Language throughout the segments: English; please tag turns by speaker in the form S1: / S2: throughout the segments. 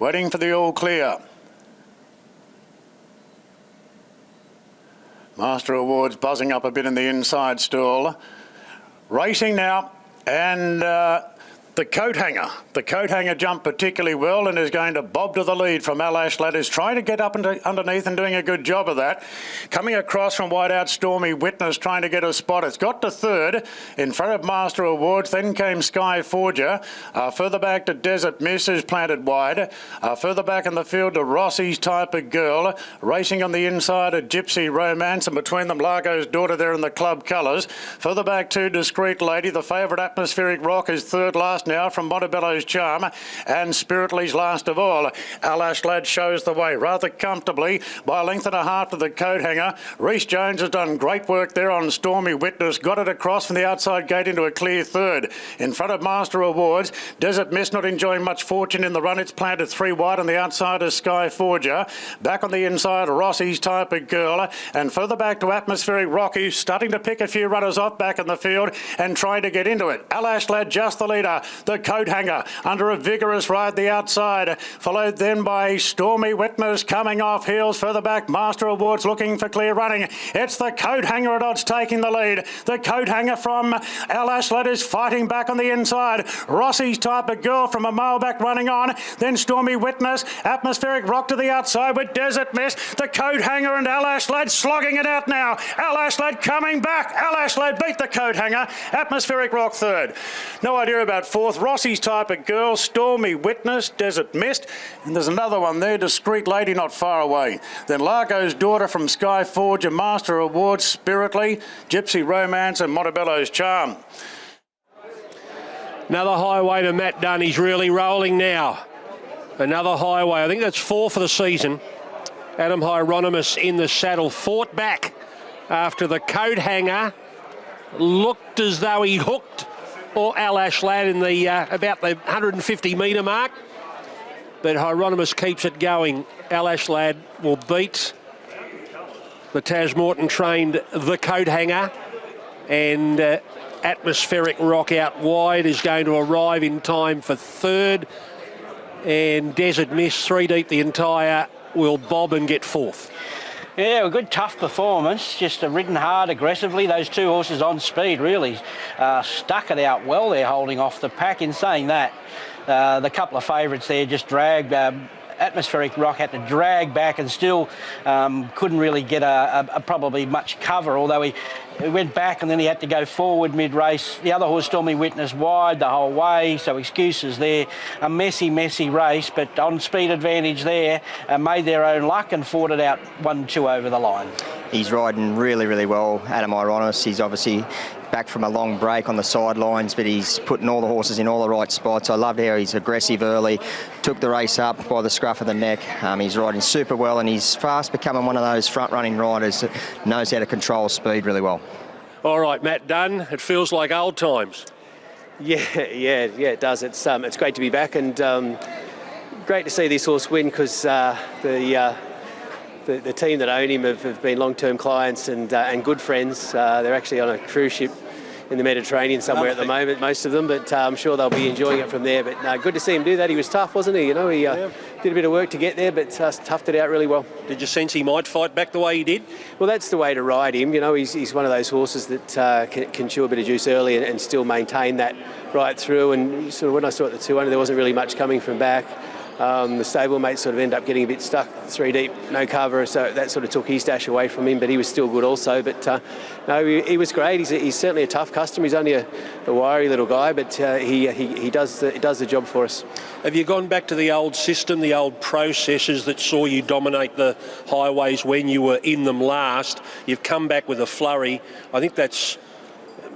S1: waiting for the all clear. Master Awards buzzing up a bit in the inside stall. Racing now, and the coat hanger. The coat hanger jumped particularly well and is going to bob to the lead from Alash Lad, who's trying to get up underneath and doing a good job of that. Coming across from wide out, Stormy Witness trying to get a spot. It's got to third in front of Master Awards. Then came Sky Forger. Further back to Desert Miss, who's planted wide. Further back in the field to Rossi's Type of Girl. Racing on the inside of Gypsy Romance, and between them Largo's Daughter there in the club colours. Further back to Discreet Lady. The favourite Atmospheric Rock is third last now from Montebello's Charm, and Spiritly's last of all. Alash Lad shows the way rather comfortably by a length and a half to the coat hanger. Rhys Jones has done great work there on Stormy Witness, got it across from the outside gate into a clear third. In front of Master Awards, Desert Mist not enjoying much fortune in the run. It's planted three wide on the outside of Sky Forger. Back on the inside, Rossi's Type of Girl, and further back to Atmospheric Rock, who's starting to pick a few runners off back in the field and trying to get into it. Alash Lad just the leader. The coat hanger under a vigorous ride the outside, followed then by Stormy Witness coming off heels. Further back, Master Awards looking for clear running. It's the coat hanger at odds taking the lead. The coat hanger from Alash Lad is fighting back on the inside. Rossi's Type of Girl from a mile back running on. Then Stormy Witness, Atmospheric Rock to the outside with Desert Mist. The coat hanger and Alash Lad slogging it out now. Alash Lad coming back. Alash Lad beat the coat hanger. Atmospheric Rock third. No idea about fourth. Rossi's Type of Girl, Stormy Witness, Desert Mist, and there's another one there, Discreet Lady, not far away. Then Largo's Daughter from Sky Forger, Master Awards, Spiritly, Gypsy Romance and Montebello's Charm.
S2: Another highway to Matt Dunn. He's really rolling now. Another highway. I think that's 4 for the season. Adam Hieronymus in the saddle, fought back after the coat hanger. Looked as though he hooked or Alash Lad in the about the 150 metre mark. But Hieronymus keeps it going. Alash Lad will beat the Tas Morton trained the coat hanger, and Atmospheric Rock out wide is going to arrive in time for third, and Desert Mist 3 deep the entire will bob and get fourth.
S3: Yeah, a good tough performance, just ridden hard aggressively. Those two horses on speed really stuck it out well. They're holding off the pack. In saying that, the couple of favourites there just dragged. Atmospheric Rock had to drag back and still couldn't really get a probably much cover, although he went back and then he had to go forward mid-race. The other horse, Stormy Witness, wide the whole way, so excuses there. A messy race, but on speed advantage there, made their own luck and fought it out 1-2 over the line.
S4: He's riding really well, Adam Hieronymus. He's obviously back from a long break on the sidelines, but he's putting all the horses in all the right spots. I loved how he's aggressive early, took the race up by the scruff of the neck. He's riding super well, and he's fast becoming one of those front-running riders that knows how to control speed really well.
S2: All right, Matt Dunn, it feels like old times.
S5: Yeah, it does. It's great to be back, and great to see this horse win, because the team that own him have been long-term clients and good friends. They're actually on a cruise ship in the Mediterranean somewhere at the moment, most of them, but I'm sure they'll be enjoying it from there. But good to see him do that. He was tough, wasn't he? You know, he did a bit of work to get there, but toughed it out really well.
S2: Did you sense he might fight back the way he did?
S5: Well, that's the way to ride him. You know, he's one of those horses that can chew a bit of juice early and still maintain that right through. And sort of when I saw it at the 200, there wasn't really much coming from back. The stablemate sort of ended up getting a bit stuck 3 deep, no cover, so that sort of took his dash away from him, but he was still good also. But no, he was great. He's certainly a tough customer. He's only a wiry little guy, but he does the job for us.
S2: Have you gone back to the old system, the old processes that saw you dominate the highways when you were in them last? You've come back with a flurry. I think that's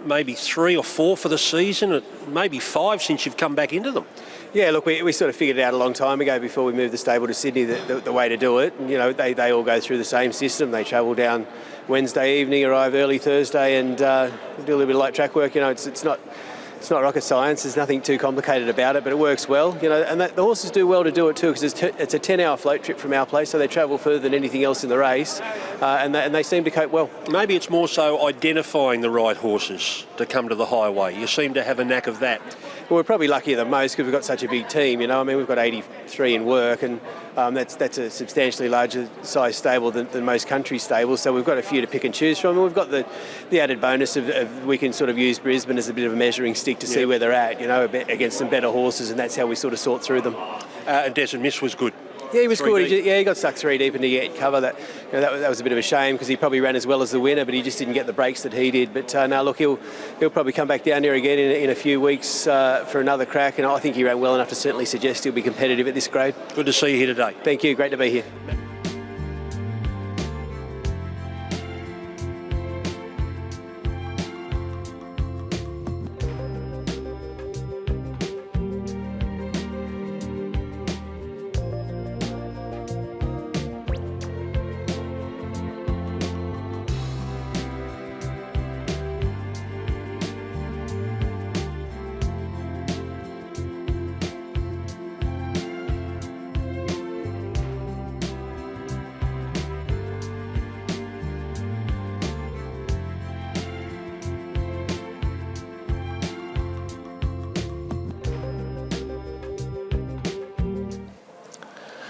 S2: maybe 3 or 4 for the season, maybe 5 since you've come back into them.
S5: Yeah, look, we sort of figured it out a long time ago before we moved the stable to Sydney, the way to do it. And, you know, they all go through the same system. They travel down Wednesday evening, arrive early Thursday, and do a little bit of light track work. You know, it's not rocket science. There's nothing too complicated about it, but it works well. You know, and the horses do well to do it too, because it's a 10-hour float trip from our place, so they travel further than anything else in the race, and they seem to cope well.
S2: Maybe it's more so identifying the right horses to come to the highway. You seem to have a knack of that.
S5: Well, we're probably luckier than most because we've got such a big team. You know, I mean, we've got 83 in work, and that's a substantially larger size stable than most country stables. So we've got a few to pick and choose from. And we've got the added bonus of we can sort of use Brisbane as a bit of a measuring stick to see where they're at. You know, against some better horses, and that's how we sort of sort through them.
S2: And Desmond Miss was good.
S5: Yeah, he was good.
S2: Deep.
S5: He got stuck 3 deep into get cover. That was a bit of a shame because he probably ran as well as the winner, but he just didn't get the breaks that he did. But no, look, he'll probably come back down there again in a few weeks for another crack, and I think he ran well enough to certainly suggest he'll be competitive at this grade.
S2: Good to see you here today.
S5: Thank you. Great to be here.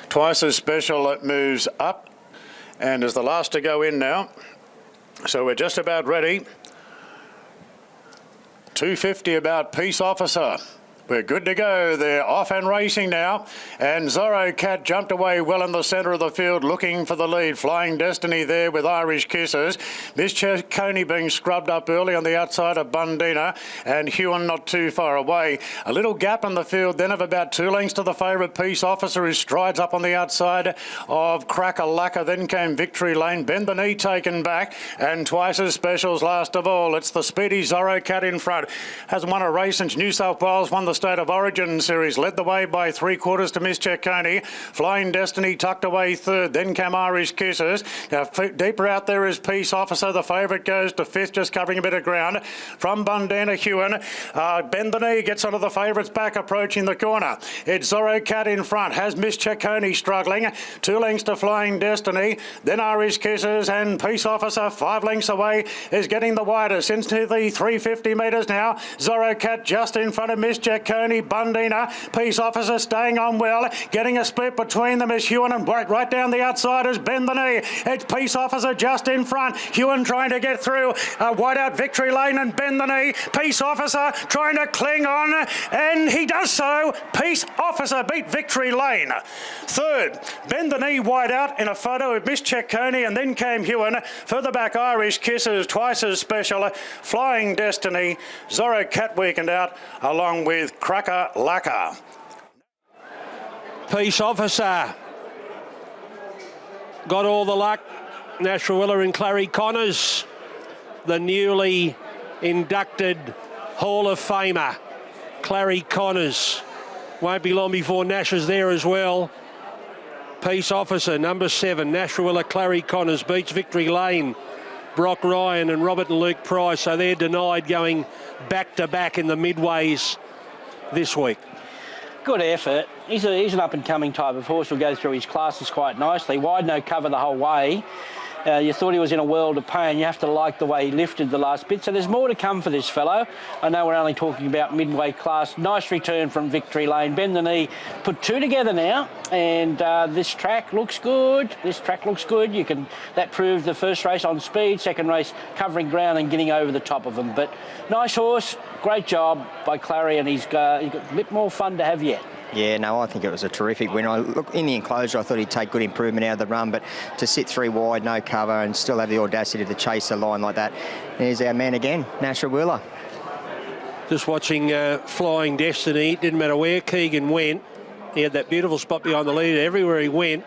S1: Twice as special, it moves up and is the last to go in now. So we're just about ready. 250 about Peace Officer. We're good to go. They're off and racing now. And Zorro Cat jumped away well in the centre of the field looking for the lead. Flying Destiny there with Irish Kisses. Miss Coney being scrubbed up early on the outside of Bundina. And Hewan not too far away. A little gap in the field then of about 2 lengths to the favourite Peace Officer who strides up on the outside of Cracker Lacquer. Then came Victory Lane. Bend the Knee taken back. And Twice as Specials last of all. It's the speedy Zorro Cat in front. Hasn't won a race since New South Wales won the State of Origin Series, led the way by 3/4 to Miss Coney. Flying Destiny tucked away third, then came Irish Kisses. Now deeper out there is Peace Officer. The favourite goes to fifth, just covering a bit of ground. From Bundana Hewan, Bend the Knee gets onto the favourite's back, approaching the corner. It's Zorro Cat in front, has Miss Coney struggling. 2 lengths to Flying Destiny, then Irish Kisses, and Peace Officer 5 lengths away is getting the widest into the 350 metres now. Zorro Cat just in front of Miss Coney. Bundina, Peace Officer staying on well, getting a split between them is Hewan, and right down the outside is Bend the Knee. It's Peace Officer just in front. Hewan trying to get through. Wide out Victory Lane and Bend the Knee. Peace Officer trying to cling on, and he does so. Peace Officer beat Victory Lane. Third, Bend the Knee wide out in a photo of Miss Coney, and then came Hewan. Further back, Irish Kisses, Twice as Special, Flying Destiny, Zorro Cat weakened out, along with Cracker Lacquer.
S2: Peace Officer got all the luck. Natural Willer and Clary Connors, the newly inducted Hall of Famer. Clary Connors. Won't be long before Nash is there as well. Peace Officer, number 7. Natural Willer, Clary Connors beats Victory Lane, Brock Ryan and Robert and Luke Price. So they're denied going back-to-back in the midways this week.
S3: Good effort. He's an up-and-coming type of horse. He'll go through his classes quite nicely. Wide no cover the whole way. You thought he was in a world of pain. You have to like the way he lifted the last bit. So there's more to come for this fellow. I know we're only talking about midway class. Nice return from Victory Lane. Bend the Knee. Put 2 together now. And this track looks good. That proved the first race on speed. Second race covering ground and getting over the top of them. But nice horse. Great job by Clary. And he's got a bit more fun to have yet.
S4: Yeah, no, I think it was a terrific win. Look, in the enclosure, I thought he'd take good improvement out of the run, but to sit 3 wide, no cover, and still have the audacity to chase the line like that. There's our man again, Natural Willer.
S2: Just watching Flying Destiny. It didn't matter where Keegan went. He had that beautiful spot behind the leader. Everywhere he went,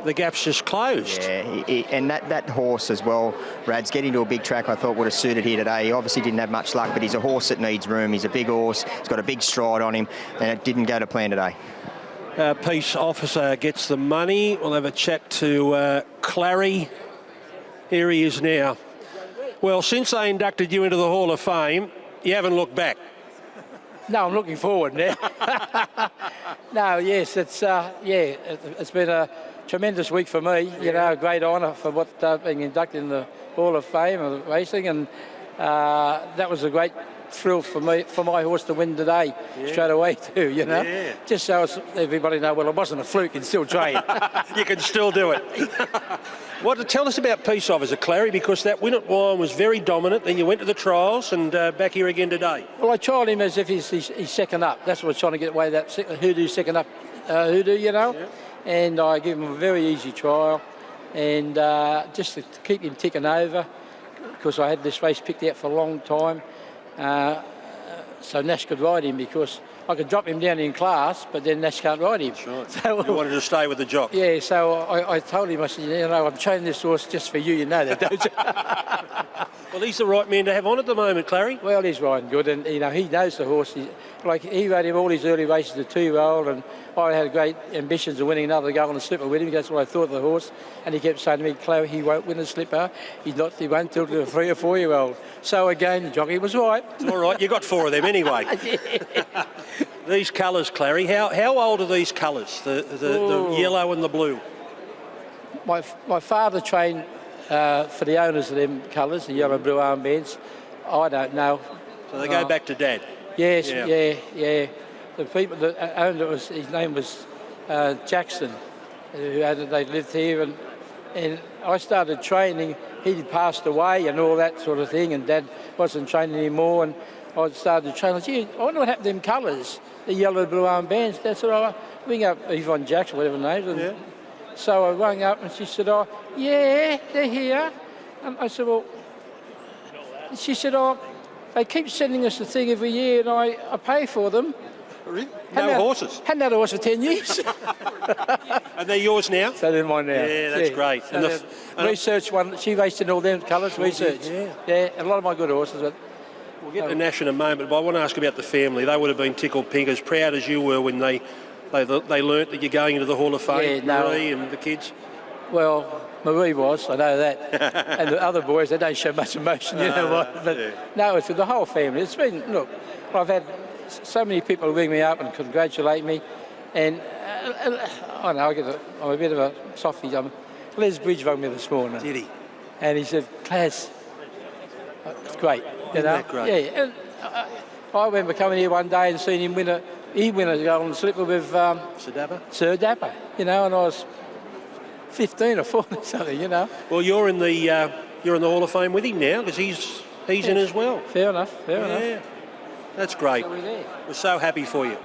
S2: the gap's just closed.
S4: Yeah, and that horse as well, Rad's getting to a big track, I thought would have suited here today. He obviously didn't have much luck, but he's a horse that needs room. He's a big horse. He's got a big stride on him, and it didn't go to plan today.
S2: Peace Officer gets the money. We'll have a chat to Clary. Here he is now. Well, since they inducted you into the Hall of Fame, you haven't looked back.
S6: No, I'm looking forward now. No, yes, it's been a tremendous week for me. You know, a great honour for being inducted in the Hall of Fame of racing, and that was a great thrill for my horse to win today straight away too, you know.
S2: Yeah.
S6: Just so everybody know, well, it wasn't a fluke, you can still train.
S2: You can still do it. Tell us about Peace Officer, Clary, because that win at Wyong was very dominant. Then you went to the trials and back here again today.
S6: Well, I tried him as if he's second up. That's what I was trying to get away, that hoodoo second up hoodoo, you know.
S2: Yeah.
S6: And I gave him a very easy trial, and just to keep him ticking over, because I had this race picked out for a long time, so Nash could ride him, because I could drop him down in class, but then Nash can't ride him.
S2: Right.
S6: So,
S2: you wanted to stay with the jock.
S6: yeah, so I told him, I said, you know, I'm training this horse just for you, you know that, don't you?
S2: Well, he's the right man to have on at the moment, Clary.
S6: Well, he's riding good, and you know he knows the horse. He rode him all his early races, a 2-year-old, and I had great ambitions of winning another go on the slipper with him. That's what I thought of the horse, and he kept saying to me, Clary, he won't win the slipper. He won't till to a 3 or 4-year-old. So again, the jockey was right.
S2: It's all right, you got 4 of them anyway. These colours, Clary, how old are these colours? The yellow and the blue.
S6: My father trained for the owners of them colours, the yellow and blue armbands. I don't know.
S2: So they go back to Dad.
S6: Yes, yeah. The people that owned it, his name was Jackson, they lived here, and I started training. He passed away and all that sort of thing, and Dad wasn't training anymore, and I started training. Gee, I wonder what happened to them colours, the yellow and blue armbands. That's what I ring up Yvonne Jackson, whatever her name is.
S2: Yeah.
S6: So I rang up and she said, oh, yeah, they're here. And I said, well, she said, oh, they keep sending us the thing every year and I pay for them.
S2: Really?
S6: Horses? Hadn't had a horse for 10 years.
S2: And they're yours now?
S6: So they're mine now.
S2: Yeah, that's great.
S6: So and research one, she raced in all them colours, research. Yeah, a lot of my good horses. But
S2: we'll get to Nash in a moment, but I want to ask about the family. They would have been tickled pink, as proud as you were when they learnt that you're going into the Hall of Fame, Marie and the kids.
S6: Well, Marie was, I know that. And the other boys, they don't show much emotion, you know what. But no, it's with the whole family. It's been, look, I've had so many people ring me up and congratulate me. And I know, I'm a bit of a softie. Les Bridge rang me this morning.
S2: Did he?
S6: And he said, Class, it's great. You know?
S2: That great?
S6: Yeah. And I remember coming here one day and seeing him win a go on the slipper with Sir Dapper, you know, and I was 15 or 14 or something, you know.
S2: Well, you're in the Hall of Fame with him now, because he's in as well.
S6: Fair enough.
S2: Yeah, that's great.
S6: So we're there.
S2: We're so happy for you.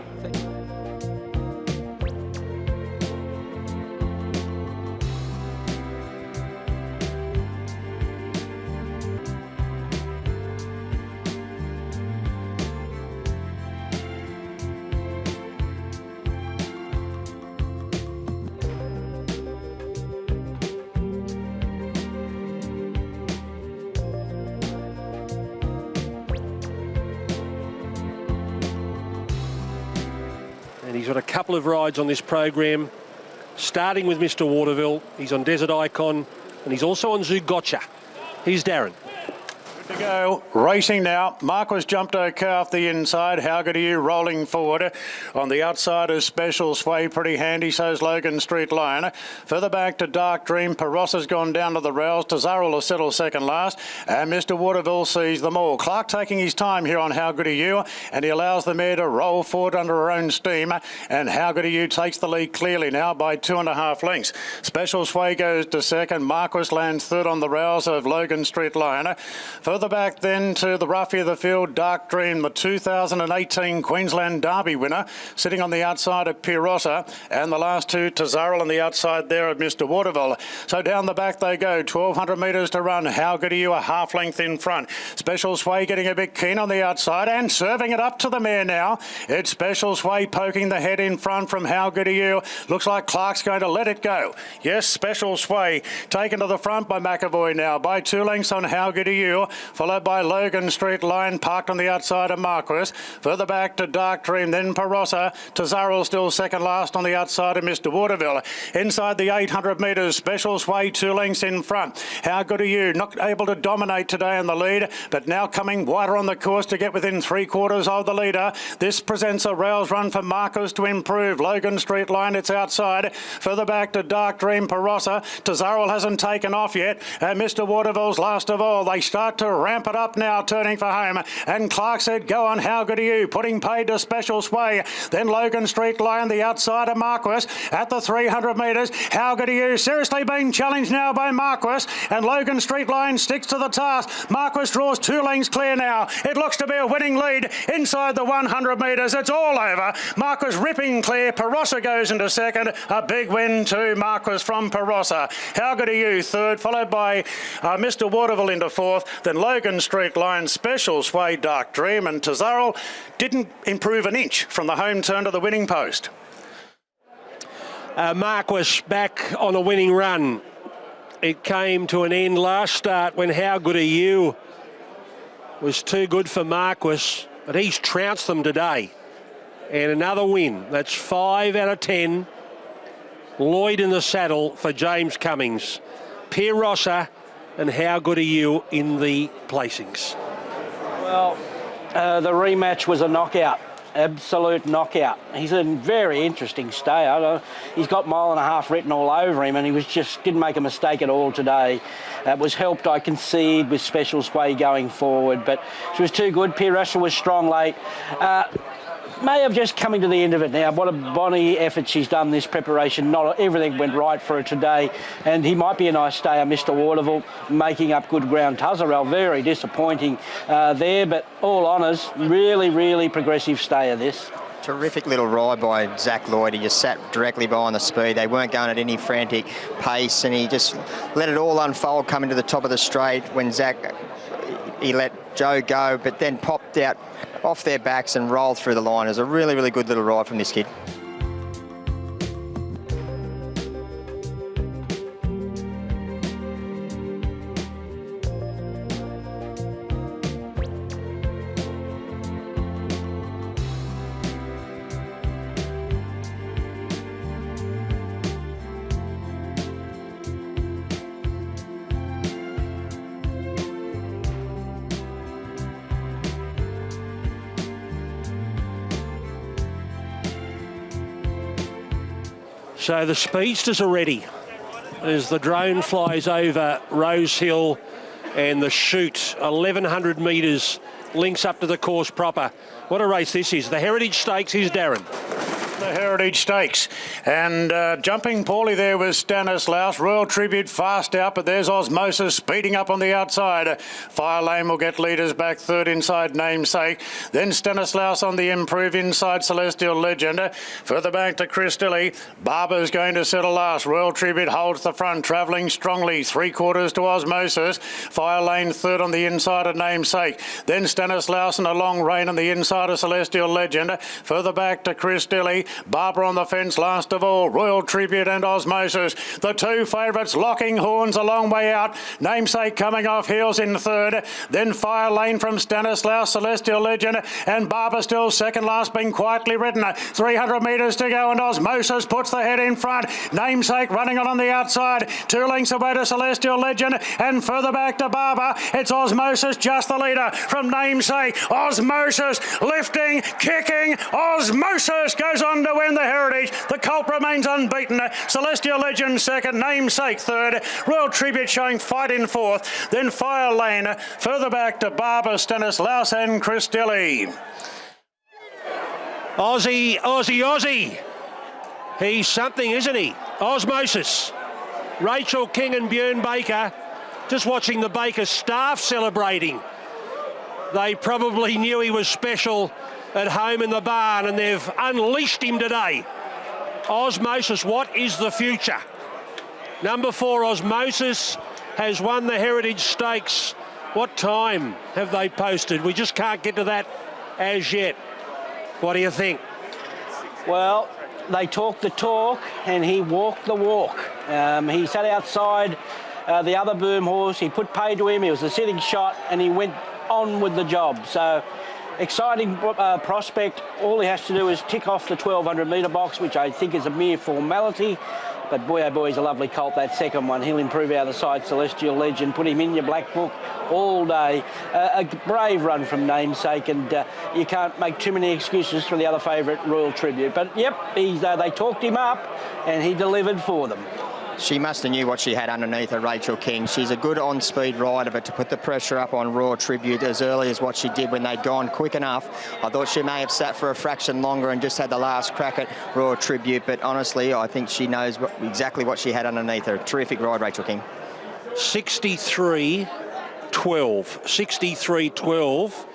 S2: And he's got a couple of rides on this program, starting with Mr. Waterville. He's on Desert Icon, and he's also on Zougotcha. Here's Darren.
S1: To go, racing now. Marquess jumped okay off the inside. How good are you rolling forward? On the outside is Special Sway, pretty handy, so's Logan Street Lion. Further back to Dark Dream. Perossa's gone down to the rails. Tazaril will settle second last. And Mr. Waterville sees them all. Clark taking his time here on How Good Are You, and he allows the mare to roll forward under her own steam. And How Good Are You takes the lead clearly now by 2.5 lengths. Special Sway goes to second. Marquess lands third on the rails of Logan Street Lion. Further back then to the roughie of the field, Dark Dream, the 2018 Queensland Derby winner, sitting on the outside of Pirossa, and the last two, Tazaril on the outside there of Mr. Waterville. So down the back they go, 1,200 metres to run. How Good Are You, a half length in front. Special Sway getting a bit keen on the outside and serving it up to the mare now. It's Special Sway poking the head in front from How Good Are You. Looks like Clark's going to let it go. Yes, Special Sway taken to the front by McAvoy now by 2 lengths on How Good Are You, followed by Logan Street Line, parked on the outside of Marquess. Further back to Dark Dream, then Perossa. Tazaril still second last on the outside of Mr. Waterville. Inside the 800 metres, Special Sway 2 lengths in front. How Good Are You, not able to dominate today in the lead, but now coming wider on the course to get within 3/4 of the leader. This presents a rails run for Marquess to improve. Logan Street Line, it's outside. Further back to Dark Dream, Perossa. Tazaril hasn't taken off yet, and Mr. Waterville's last of all. They start to ramp it up now, turning for home. And Clark said, go on, how good are you? Putting paid to Special Sway. Then Logan Street Lion, the outside of Marquess at the 300 metres. How good are you? Seriously being challenged now by Marquess. And Logan Street Lion sticks to the task. Marquess draws 2 lengths clear now. It looks to be a winning lead inside the 100 metres. It's all over. Marquess ripping clear. Barossa goes into second. A big win to Marquess from Barossa. How good are you? Third, followed by Mr. Waterville into fourth. Then Logan Street Lion, Special Sway, Dark Dream, and Tazarl didn't improve an inch from the home turn to the winning post.
S2: Marquess back on a winning run. It came to an end last start when How Good Are You was too good for Marquess, but he's trounced them today. And another win. That's 5 out of 10. Lloyd in the saddle for James Cummings. Pierre Rosser and How Good Are You in the placings.
S3: Well, the rematch was a knockout. Absolute knockout. He's a very interesting stayer. He's got 1.5 miles written all over him, and he didn't make a mistake at all today. It was helped, I concede, with Special Sway going forward, but she was too good. Pierre Russell was strong late. May have just coming to the end of it now. What a bonny effort she's done this preparation. Not everything went right for her today, and he might be a nice stayer, Mr. Waterville, making up good ground. Tazarel, very disappointing there, but all honours, really, really progressive stayer this.
S4: Terrific little ride by Zach Lloyd. He just sat directly behind the speed. They weren't going at any frantic pace, and he just let it all unfold coming to the top of the straight when he let Joe go, but then popped out off their backs and rolled through the line. It was a really, really good little ride from this kid.
S2: So the speedsters are ready as the drone flies over Rosehill and the chute, 1,100 metres, links up to the course proper. What a race this is. The Heritage Stakes is Darren.
S1: The Heritage Stakes, and jumping poorly there was Stanislaus. Royal Tribute fast out, but there's Osmosis speeding up on the outside. Fire Lane will get leaders back, third inside Namesake. Then Stanislaus on the improve inside Celestial Legend. Further back to Chris Dilly. Barber's going to settle last. Royal Tribute holds the front, travelling strongly, 3/4 to Osmosis. Fire Lane third on the inside of Namesake. Then Stanislaus and a long rein on the inside of Celestial Legend. Further back to Chris Dilly. Barbara on the fence last of all. Royal Tribute and Osmosis. The 2 favourites locking horns a long way out. Namesake coming off heels in third. Then Fire Lane from Stanislaus, Celestial Legend, and Barbara still second last, being quietly ridden. 300 metres to go, and Osmosis puts the head in front. Namesake running on the outside. 2 lengths away to Celestial Legend, and further back to Barbara. It's Osmosis just the leader from Namesake. Osmosis lifting, kicking. Osmosis goes on to win the Heritage. The colt remains unbeaten. Celestial Legend second, Namesake third. Royal Tribute showing fight in fourth. Then Fire Lane. Further back to Barbara, Stanislaus and Chris Dilly.
S2: Aussie. He's something, isn't he? Osmosis. Rachel King and Björn Baker. Just watching the Baker staff celebrating. They probably knew he was special at home in the barn, and they've unleashed him today. Osmosis, what is the future? Number 4, Osmosis, has won the Heritage Stakes. What time have they posted? We just can't get to that as yet. What do you think?
S3: Well, they talked the talk and he walked the walk. He sat outside the other boom horse. He put pay to him. It was a sitting shot and he went on with the job. So exciting prospect. All he has to do is tick off the 1,200 metre box, which I think is a mere formality. But boy, oh boy, he's a lovely colt, that second one. He'll improve out of sight, Celestial Legend. Put him in your black book all day. A brave run from Namesake, and you can't make too many excuses for the other favourite, Royal Tribute. But, yep, they talked him up, and he delivered for them.
S4: she must have knew what she had underneath her, Rachel King. She's a good on-speed rider, but to put the pressure up on Raw Tribute as early as what she did when they'd gone quick enough, I thought she may have sat for a fraction longer and just had the last crack at Raw Tribute, but honestly, I think she knows exactly what she had underneath her. Terrific ride, Rachel King.
S2: 63-12. 63-12.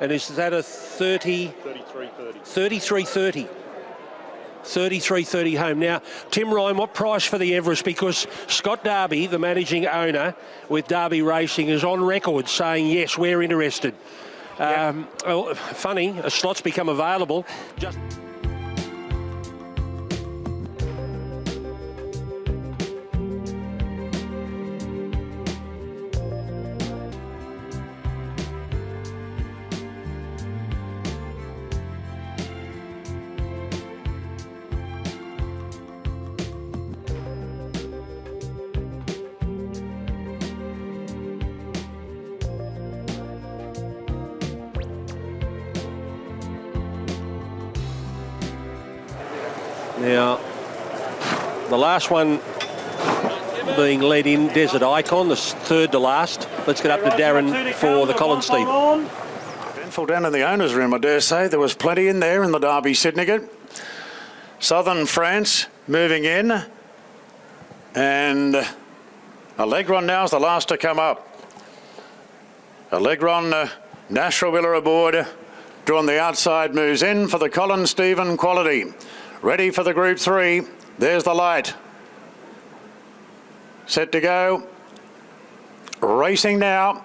S2: And is that a 30? 33-30. 33-30 home. Now, Tim Ryan, what price for the Everest? Because Scott Darby, the managing owner with Darby Racing, is on record saying, yes, we're interested. Well, funny, a slot's become available. Just... Now, the last one being led in, Desert Icon, the third to last. Let's get up to Darren for the Colin Steve.
S1: Eventful down in the owner's room, I dare say. There was plenty in there in the Derby Syndicate. Southern France moving in. And Allegron now is the last to come up. Allegron, Nashua Willer aboard. Drawn the outside, moves in for the Colin Stephen quality. Ready for the Group 3. There's the light. Set to go. Racing now.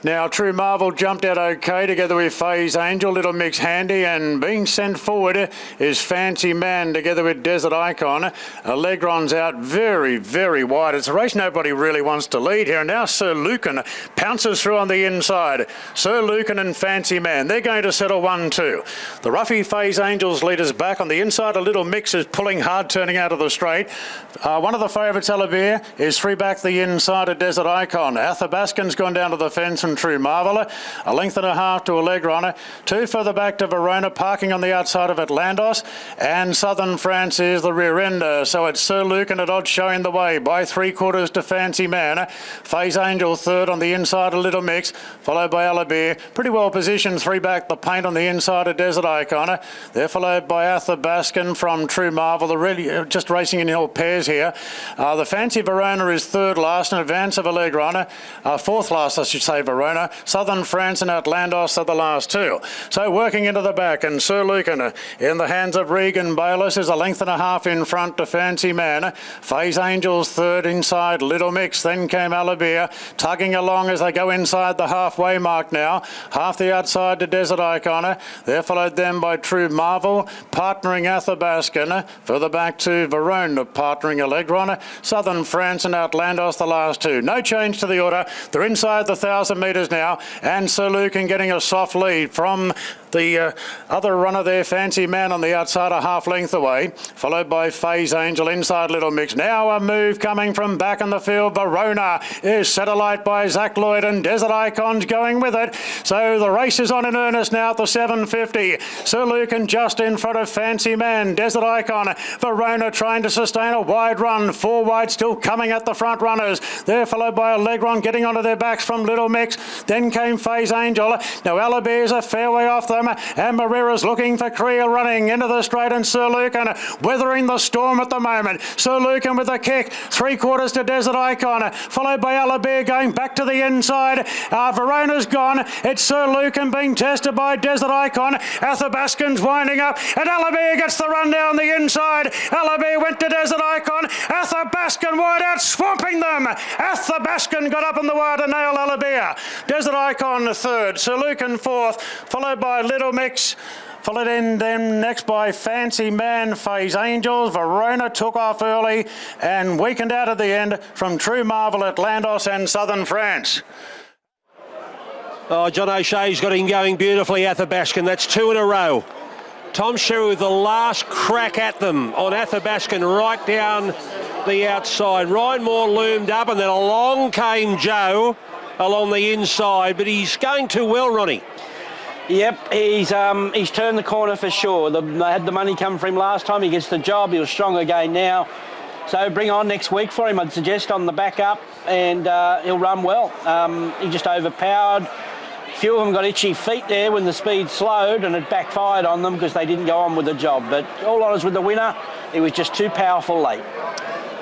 S1: Now, True Marvel jumped out okay together with Faye's Angel, Little Mix Handy, and being sent forward is Fancy Man together with Desert Icon. Allegron's out very, very wide. It's a race nobody really wants to lead here. And now Sir Lucan pounces through on the inside. Sir Lucan and Fancy Man, they're going to settle 1-2. The Ruffy Faye's Angels leaders back on the inside. A Little Mix is pulling hard, turning out of the straight. One of the favourites, Alabir, is 3 back the inside of Desert Icon. Athabascan's gone down to the fence and True Marvel. A length and a half to Allegron. 2 further back to Verona, parking on the outside of Atlantos. And Southern France is the rear ender. So it's Sir Lucan at odds showing the way by 3/4 to Fancy Man. Faye's Angel third on the inside, a Little Mix, followed by Alabir. Pretty well positioned, 3 back the paint on the inside of Desert Icon. They're followed by Athabascan from True Marvel. They're really just racing in all pairs here. The Fancy Verona is third last in advance of Allegron. Fourth last, I should say, Verona. Southern France and Atlantos are the last 2. So working into the back, and Sir Lucan in the hands of Regan Bayliss is a length and a half in front to Fancy Man. Faye's Angels third inside, Little Mix. Then came Alabir, tugging along as they go inside the halfway mark now. Half the outside to Desert Icon. They're followed then by True Marvel, partnering Athabascan. Further back to Verona, partnering Allegron. Southern France and Atlantos the last 2. No change to the order. They're inside the 1,000 metres now, and Sir Lucan getting a soft lead from the other runner there, Fancy Man, on the outside, a half length away, followed by Faye's Angel inside Little Mix. Now a move coming from back in the field. Verona is set alight by Zach Lloyd, and Desert Icon's going with it. So the race is on in earnest now at the 750. Sir Lucan just in front of Fancy Man. Desert Icon, Verona trying to sustain a wide run. 4 wide still coming at the front runners. They're followed by Allegron getting onto their backs from Little Mix. Then came Faye's Angel. Now Alabir's a fair way off them, and Marrera's looking for Creel running into the straight, and Sir Lucan weathering the storm at the moment. Sir Lucan with a kick, 3/4 to Desert Icon, followed by Alabir going back to the inside. Verona's gone. It's Sir Lucan being tested by Desert Icon. Athabascan's winding up, and Alabir gets the run down the inside. Alabir went to Desert Icon. Athabascan wide out, swamping them. Athabascan got up in the wire to nail Alabir. Desert Icon third, Sir Lucan fourth, followed by Little Mix. Followed in then next by Fancy Man, Faye's Angels. Verona took off early and weakened out at the end from True Marvel, Atlantos and Southern France.
S2: Oh, John O'Shea's got him going beautifully, Athabascan. That's 2 in a row. Tom Sherry with the last crack at them on Athabascan right down the outside. Ryan Moore loomed up, and then along came Joe along the inside, but he's going too well, Ronnie.
S3: Yep, he's turned the corner for sure. They had the money come for him last time. He gets the job. He was strong again now. So bring on next week for him, I'd suggest, on the back up, and he'll run well. He just overpowered. A few of them got itchy feet there when the speed slowed, and it backfired on them because they didn't go on with the job. But all honours with the winner, he was just too powerful late.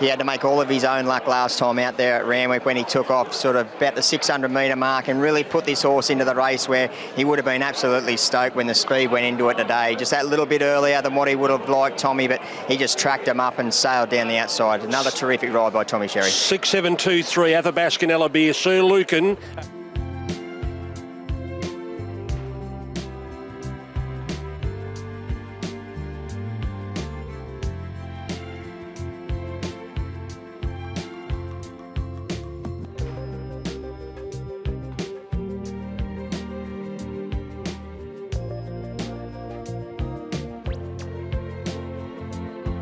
S4: He had to make all of his own luck last time out there at Randwick when he took off sort of about the 600 metre mark and really put this horse into the race where he would have been absolutely stoked when the speed went into it today. Just that little bit earlier than what he would have liked, Tommy, but he just tracked him up and sailed down the outside. Another terrific ride by Tommy Sherry.
S2: 6-7-2-3, Athabascan Beer, Sir Lucan.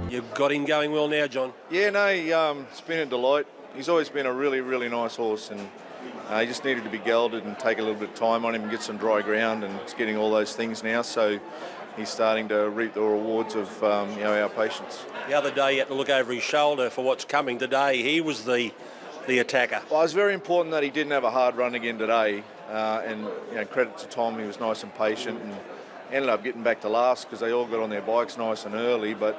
S2: You've got him going well now, John.
S7: Yeah, no, it's been a delight. He's always been a really, really nice horse, and he just needed to be gelded and take a little bit of time on him and get some dry ground, and it's getting all those things now, so he's starting to reap the rewards of our patience.
S2: The other day he had to look over his shoulder for what's coming. Today he was the attacker.
S7: Well, it was very important that he didn't have a hard run again today, and credit to Tom, he was nice and patient and ended up getting back to last because they all got on their bikes nice and early, but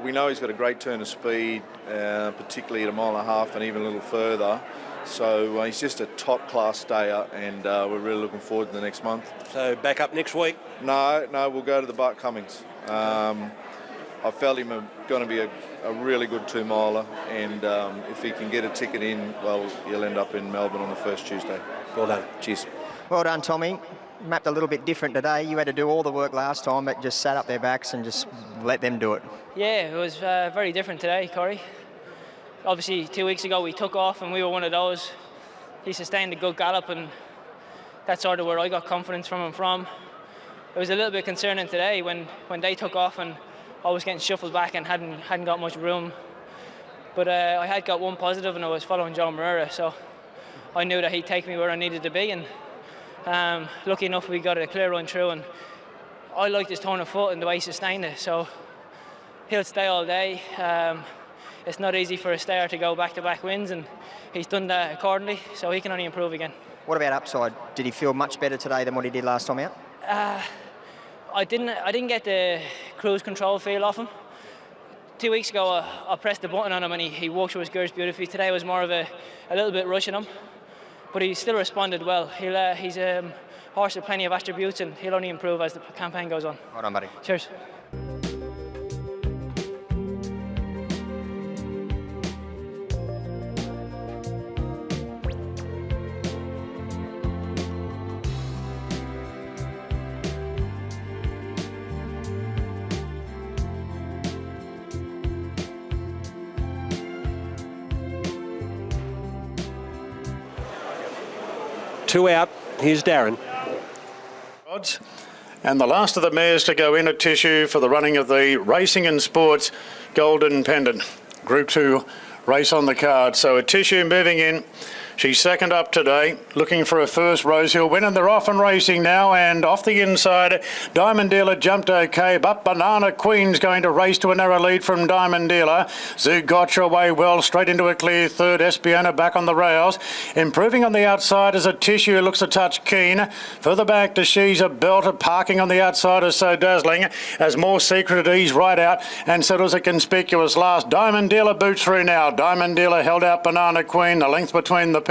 S7: we know he's got a great turn of speed, particularly at 1.5 miles and even a little further. So he's just a top-class stayer, and we're really looking forward to the next month.
S2: So back up next week?
S7: No, we'll go to the Bart Cummings. I felt him going to be a really good 2-miler, and if he can get a ticket in, well, he'll end up in Melbourne on the first Tuesday.
S2: Well done.
S7: Cheers.
S4: Well done, Tommy. Mapped a little bit different today. You had to do all the work last time, but just sat up their backs and just let them do it.
S8: Yeah, it was very different today, Corey. Obviously, 2 weeks ago we took off and we were one of those. He sustained a good gallop, and that's sort of where I got confidence from him from. It was a little bit concerning today when they took off and I was getting shuffled back and hadn't got much room. But I had got one positive, and I was following John Moreira, so I knew that he'd take me where I needed to be, and lucky enough we got a clear run through, and I liked his turn of foot and the way he sustained it, so he'll stay all day. It's not easy for a stayer to go back-to-back wins, and he's done that accordingly, so he can only improve again.
S4: What about upside? Did he feel much better today than what he did last time out?
S8: I didn't get the cruise control feel off him. 2 weeks ago I pressed the button on him and he walked through his gears beautifully. Today was more of a little bit rushing him, but he still responded well. He's a horse with plenty of attributes, and he'll only improve as the campaign goes on.
S4: Well done, buddy.
S8: Cheers.
S2: Two out. Here's Darren.
S1: And the last of the mares to go in at Tissue for the running of the Racing and Sports Golden Pendant. Group 2 race on the card. So at Tissue moving in. She's second up today, looking for her first Rosehill win, and they're off and racing now, and off the inside, Diamond Dealer jumped okay, but Banana Queen's going to race to a narrow lead from Diamond Dealer. Zoo Gotcha away well, straight into a clear third, Espiona back on the rails. Improving on the outside as a Tissue looks a touch keen. Further back to She's a Belter, parking on the outside is So Dazzling, as More Secret at ease right out, and settles a conspicuous last. Diamond Dealer boots through now. Diamond Dealer held out Banana Queen, the length between the pair.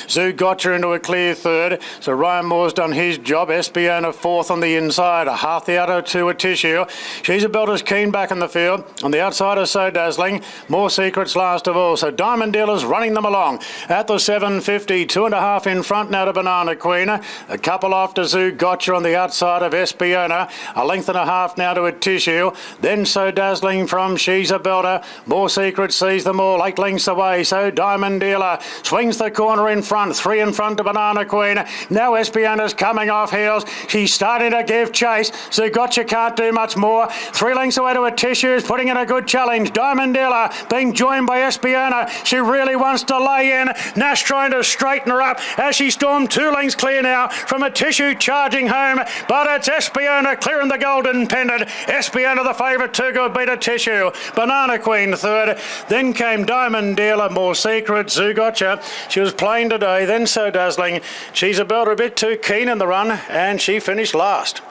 S1: Zoo Gotcha into a clear third. So Ryan Moore's done his job. Espiona fourth on the inside. Half the outer to a Tissue. She's a Belter's keen back in the field. On the outside is So Dazzling. More Secrets last of all. So Diamond Dealer's running them along at the 750. 2.5 in front now to Banana Queen. A couple off to Zoo Gotcha on the outside of Espiona. A length and a half now to a Tissue. Then So Dazzling from She's a Belter. More Secrets sees them all. 8 lengths away. So Diamond Dealer swings the corner in front, 3 in front to Banana Queen. Now Espiona's coming off heels. She's starting to give chase. Zugotcha can't do much more. 3 lengths away to a Tissues, putting in a good challenge. Diamond Dealer being joined by Espiona. She really wants to lay in. Nash trying to straighten her up as she stormed 2 lengths clear now from a Tissue charging home. But it's Espiona clearing the golden pendant. Espiona the favourite, too good, beat a Tissue. Banana Queen third. Then came Diamond Dealer, More Secret, Zugotcha. She was plain today, then So Dazzling. She's about a bit too keen in the run, and she finished last.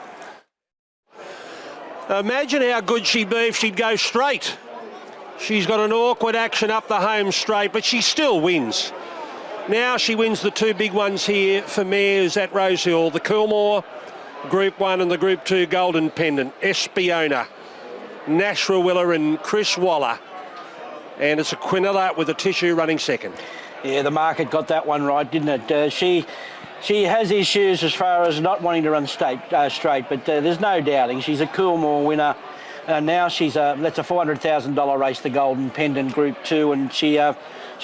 S2: Imagine how good she'd be if she'd go straight. She's got an awkward action up the home straight, but she still wins. Now she wins the 2 big ones here for mares at Rosehill, the Coolmore Group 1 and the Group 2 Golden Pendant. Espiona, Nash Rawiller and Chris Waller. And it's a Quinella with a Tissue running second.
S3: Yeah, the market got that one right, didn't it? She has issues as far as not wanting to run straight, but there's no doubting she's a Coolmore winner. Now that's a $400,000 race, the Golden Pendant Group 2, and she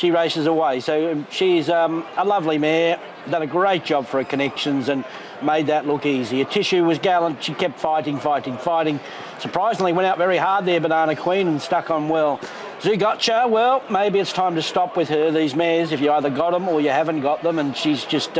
S3: races away. So she's a lovely mare, done a great job for her connections and made that look easy. A Tissue was gallant. She kept fighting. Surprisingly, went out very hard there, Banana Queen, and stuck on well. Zugotcha, well, maybe it's time to stop with her, these mares, if you either got them or you haven't got them, and she's just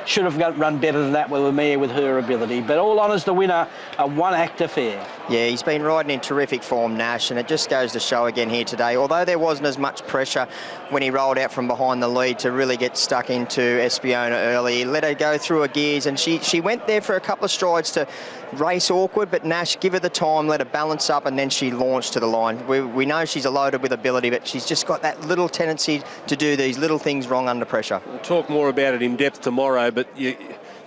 S3: should have run better than that with a mare with her ability. But all honours the winner, a 1-act affair.
S4: Yeah, he's been riding in terrific form, Nash, and it just goes to show again here today. Although there wasn't as much pressure when he rolled out from behind the lead to really get stuck into Espiona early, he let her go through her gears, and she went there for a couple of strides to race awkward, but Nash, give her the time, let her balance up, and then she launched to the line. We know she's loaded with ability, but she's just got that little tendency to do these little things wrong under pressure.
S2: We'll talk more about it in depth tomorrow, but you've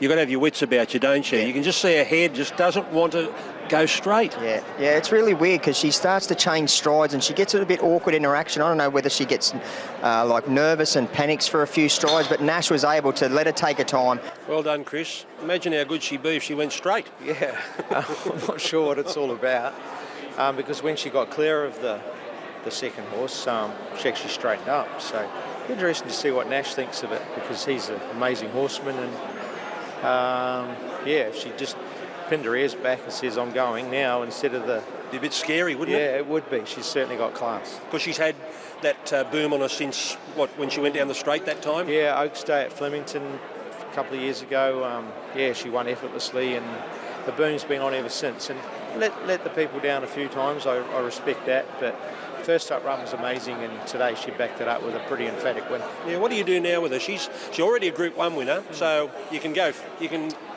S2: got to have your wits about you, don't you? Yeah. You can just see her head just doesn't want to go straight.
S4: Yeah, it's really weird because she starts to change strides and she gets a bit awkward in her action. I don't know whether she gets like nervous and panics for a few strides, but Nash was able to let her take her time.
S2: Well done, Chris. Imagine how good she'd be if she went straight.
S9: Yeah, I'm not sure what it's all about because when she got clear of the second horse, she actually straightened up. So interesting to see what Nash thinks of it because he's an amazing horseman and if she just pinned her ears back and says, I'm going now, instead of
S2: Be a bit scary, wouldn't it?
S9: Yeah, it would be. She's certainly got class.
S2: Because she's had that boom on her since, when she went down the straight that time?
S9: Yeah, Oaks Day at Flemington a couple of years ago. She won effortlessly and the boom's been on ever since. And let the people down a few times, I respect that, but first up run was amazing, and today she backed it up with a pretty emphatic win.
S2: Yeah, what do you do now with her? She's already a Group 1 winner, so you can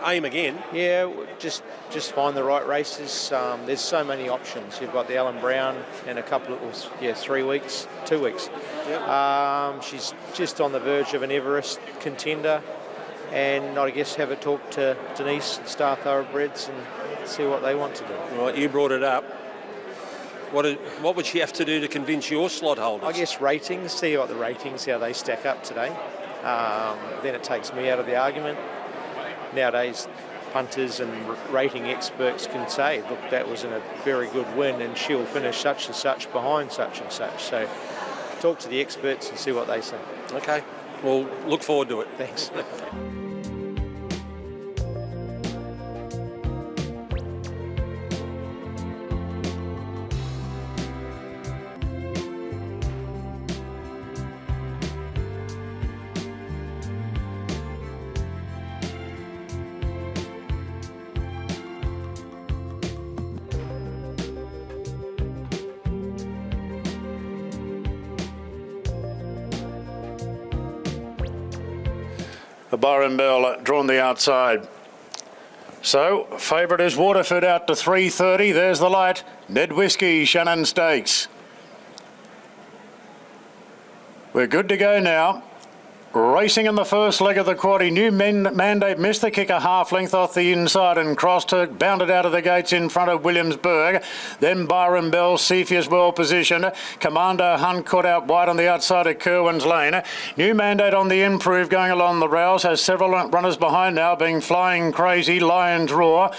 S2: aim again.
S9: Yeah, just find the right races. There's so many options. You've got the Alan Brown in a couple of 2 weeks. Yep. She's just on the verge of an Everest contender, and I guess have a talk to Denise and Star Thoroughbreds and see what they want to do.
S2: Right, you brought it up. What would she have to do to convince your slot holders?
S9: I guess ratings, see what the ratings, how they stack up today. Then it takes me out of the argument. Nowadays, punters and rating experts can say, look, that was a very good win and she'll finish such and such behind such and such. So talk to the experts and see what they say.
S2: Okay, well, look forward to it.
S9: Thanks.
S1: The Byron Bell drawn the outside. So, favourite is Waterford out to 3:30. There's the light. Ned Whiskey, Shannon Stakes. We're good to go now. Racing in the first leg of the quaddie. New Mandate missed the kick a half length off the inside and crossed her, bounded out of the gates in front of Williamsburg. Then Byron Bell, Cepheus well positioned. Commander Hunt caught out wide on the outside of Kerwin's Lane. New Mandate on the improve going along the rails. Has several runners behind now, being Flying Crazy, Lion's Roar.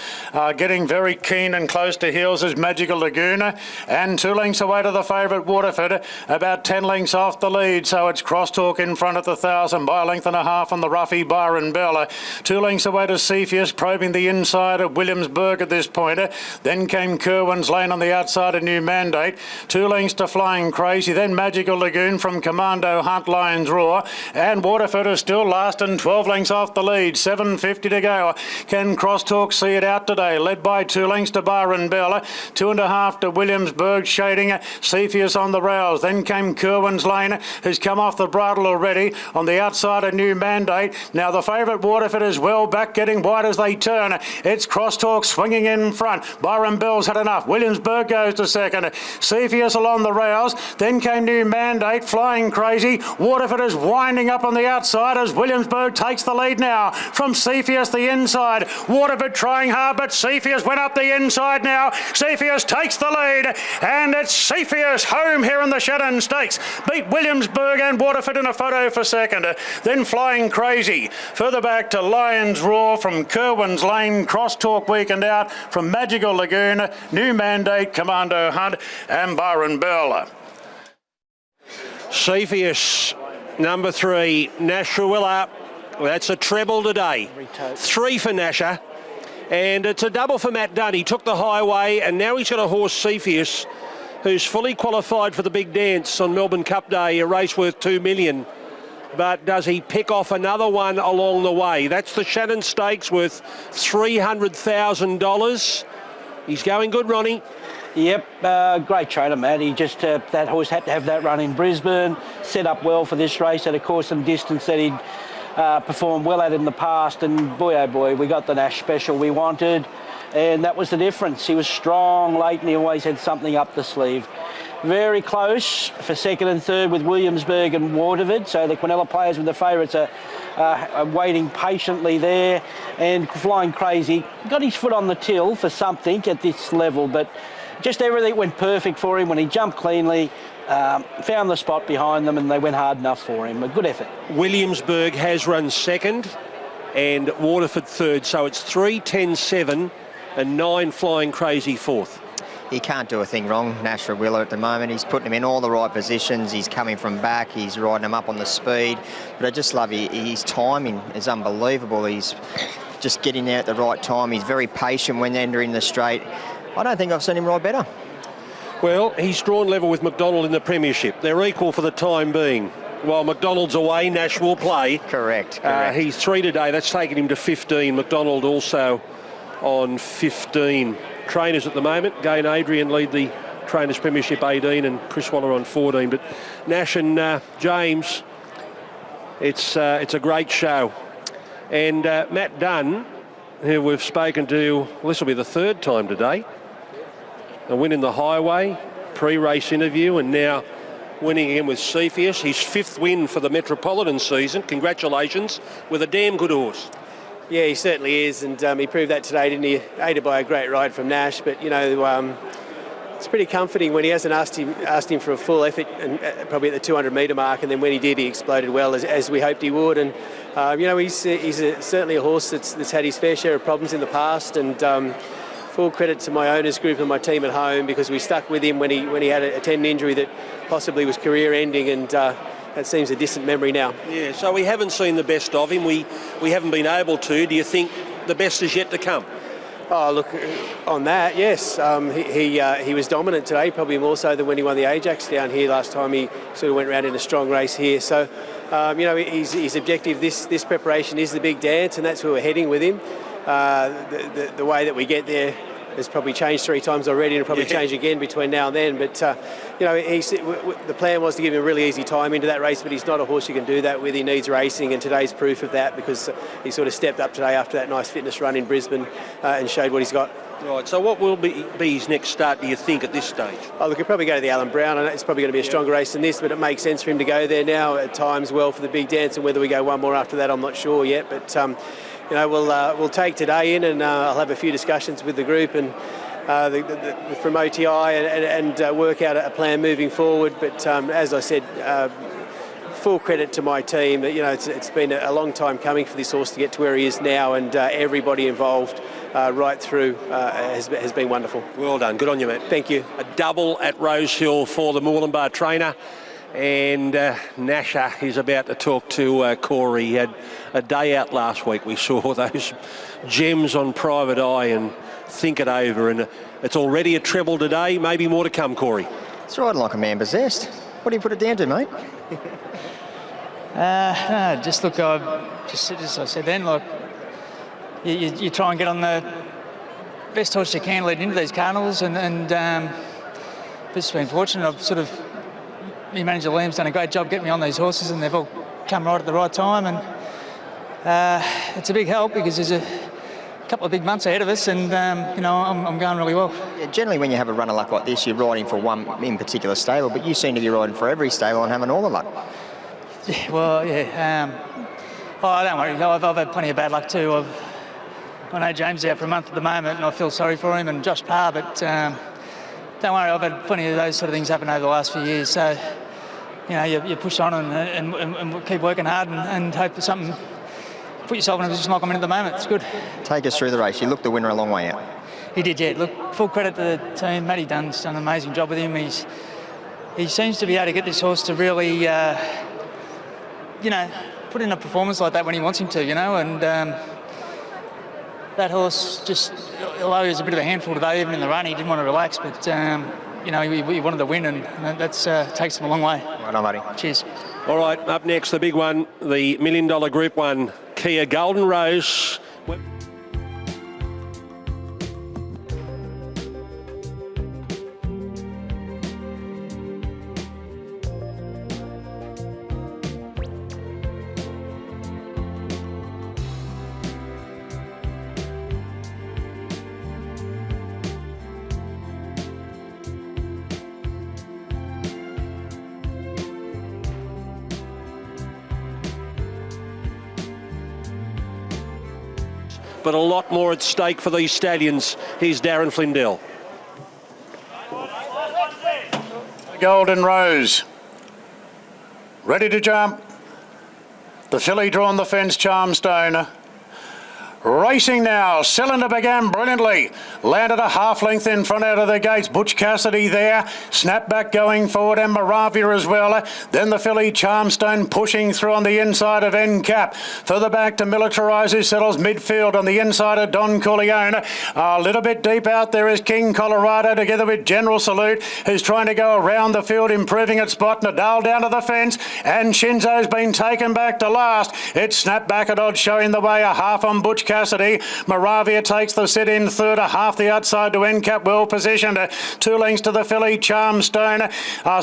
S1: Getting very keen and close to heels is Magical Lagoon. And 2 lengths away to the favourite Waterford. About 10 lengths off the lead. So it's Crosstalk in front at the 1,000. 1,000 by a length and a half on the roughy Byron Bell. 2 lengths away to Cepheus, probing the inside of Williamsburg at this point. Then came Kerwin's Lane on the outside of New Mandate. 2 lengths to Flying Crazy. Then Magical Lagoon from Commando Hunt, Lions Roar. And Waterford is still last and 12 lengths off the lead. 7.50 to go. Can Crosstalk see it out today? Led by 2 lengths to Byron Bell. 2.5 to Williamsburg, shading Cepheus on the rails. Then came Kerwin's Lane, who's come off the bridle already on the outside of New Mandate. Now the favourite Waterford is well back, getting wide as they turn. It's Crosstalk swinging in front. Byron Bell's had enough. Williamsburg goes to second. Cepheus along the rails. Then came New Mandate, Flying Crazy. Waterford is winding up on the outside as Williamsburg takes the lead now from Cepheus the inside. Waterford trying hard, but Cepheus went up the inside now. Cepheus takes the lead, and it's Cepheus home here in the Shannon Stakes. Beat Williamsburg and Waterford in a photo for second. Then Flying Crazy. Further back to Lions Roar from Kerwin's Lane. Crosstalk weakened out from Magical Lagoon, New Mandate, Commando Hunt and Byron Bell.
S2: Cepheus, number 3, Nashuilla. That's a treble today. 3 for Nasher. And it's a double for Matt Dunn. He took the highway, and now he's got a horse, Cepheus, who's fully qualified for the big dance on Melbourne Cup Day, a race worth $2 million. But does he pick off another one along the way? That's the Shannon Stakes worth $300,000. He's going good, Ronnie.
S3: Yep, great trainer, Matt. He just, that horse had to have that run in Brisbane, set up well for this race, and of course some distance that he'd performed well at in the past, and boy oh boy, we got the Nash special we wanted, and that was the difference. He was strong late and he always had something up the sleeve. Very close for second and third with Williamsburg and Waterford, so the Quinella players with the favourites are waiting patiently there, and Flying Crazy got his foot on the till for something at this level, but just everything went perfect for him when he jumped cleanly, found the spot behind them, and they went hard enough for him. A good effort.
S2: Williamsburg has run second and Waterford third, so it's 3, 10, 7 and 9 Flying Crazy fourth.
S4: He can't do a thing wrong, Nashuilla, at the moment. He's putting him in all the right positions. He's coming from back. He's riding him up on the speed. But I just love his timing is unbelievable. He's just getting there at the right time. He's very patient when entering the straight. I don't think I've seen him ride better.
S2: Well, he's drawn level with McDonald in the Premiership. They're equal for the time being. While McDonald's away, Nash will play.
S4: Correct.
S2: He's 3 today. That's taken him to 15. McDonald also on 15. Trainers at the moment. Gain Adrian lead the Trainers Premiership 18 and Chris Waller on 14. But Nash and James, it's a great show. And Matt Dunn, who we've spoken to, well, this will be the 3rd time today. A win in the Highway, pre-race interview, and now winning again with Cepheus. His 5th win for the Metropolitan season. Congratulations, with a damn good horse.
S5: Yeah, he certainly is, and he proved that today, didn't he? Aided by a great ride from Nash, but you know, it's pretty comforting when he hasn't asked him for a full effort, and probably at the 200 metre mark, and then when he did, he exploded well as we hoped he would. And you know, he's certainly a horse that's had his fair share of problems in the past, and full credit to my owners group and my team at home, because we stuck with him when he had a tendon injury that possibly was career-ending, and that seems a distant memory now.
S2: Yeah, so we haven't seen the best of him. We haven't been able to. Do you think the best is yet to come?
S5: Oh, look, on that, yes. He was dominant today, probably more so than when he won the Ajax down here last time. He sort of went around in a strong race here. So, you know, his objective this preparation is the big dance, and that's where we're heading with him. The way that we get there has probably changed 3 times already, and it'll probably change again between now and then. But, you know, the plan was to give him a really easy time into that race, but he's not a horse you can do that with. He needs racing, and today's proof of that, because he sort of stepped up today after that nice fitness run in Brisbane and showed what he's got.
S2: Right, so what will be his next start, do you think, at this stage?
S5: Oh, look, he'll probably go to the Alan Brown. I know it's probably going to be a stronger race than this, but it makes sense for him to go there now at times well for the big dance, and whether we go one more after that, I'm not sure yet. But, you know, we'll take today in, and I'll have a few discussions with the group and from OTI and work out a plan moving forward. But as I said, full credit to my team. You know, it's been a long time coming for this horse to get to where he is now, and everybody involved right through has been wonderful.
S2: Well done. Good on you, Matt.
S5: Thank you.
S2: A double at Rosehill for the Moorlambar trainer. And Nasher is about to talk to Corey. He had a day out last week. We saw those gems on Private Eye and think it over. And it's already a treble today. Maybe more to come, Corey.
S4: It's riding like a man possessed. What do you put it down to, mate?
S10: No, just look, just as I said then, like, you try and get on the best horse you can leading into these carnivals, and just been fortunate. I've sort of, me manager Liam's done a great job getting me on these horses, and they've all come right at the right time, and it's a big help because there's a couple of big months ahead of us, and you know, I'm going really well.
S4: Yeah, generally when you have a run of luck like this, you're riding for one in particular stable, but you seem to be riding for every stable and having all the luck.
S10: Yeah, well, yeah. Oh, don't worry, I've had plenty of bad luck too. I know James is out for a month at the moment, and I feel sorry for him, and Josh Parr, but don't worry, I've had plenty of those sort of things happen over the last few years. So, you know, you push on and keep working hard and hope for something. Put yourself in a position like I'm in at the moment. It's good.
S4: Take us through the race. You looked the winner a long way out.
S10: He did, yeah. Look, full credit to the team. Matty Dunn's done an amazing job with him. He seems to be able to get this horse to really, you know, put in a performance like that when he wants him to, you know, and that horse just, although he was a bit of a handful today, even in the run, he didn't want to relax, but, you know, he wanted to win, and that takes him a long way.
S4: Right on, buddy.
S10: Cheers.
S2: All right, up next, the big one, the $1 million Group 1 Kia Golden Rose. But a lot more at stake for these stallions. Here's Darren Flindell.
S1: Golden Rose. Ready to jump. The filly drawn the fence, Charmstone. Racing now, Cylinder began brilliantly, landed a half length in front out of the gates, Butch Cassidy there, snapback going forward and Moravia as well, then the filly Charmstone pushing through on the inside of N-Cap, further back to Militarise who settles midfield on the inside of Don Corleone, a little bit deep out there is King Colorado together with General Salute who's trying to go around the field, improving its spot, Nadal down to the fence and Shinzo's been taken back to last, it's snap back at odds showing the way, a half on Butch Cassidy. Moravia takes the sit in third, a half the outside to N-Cap, well positioned. 2 lengths to the filly Charmstone.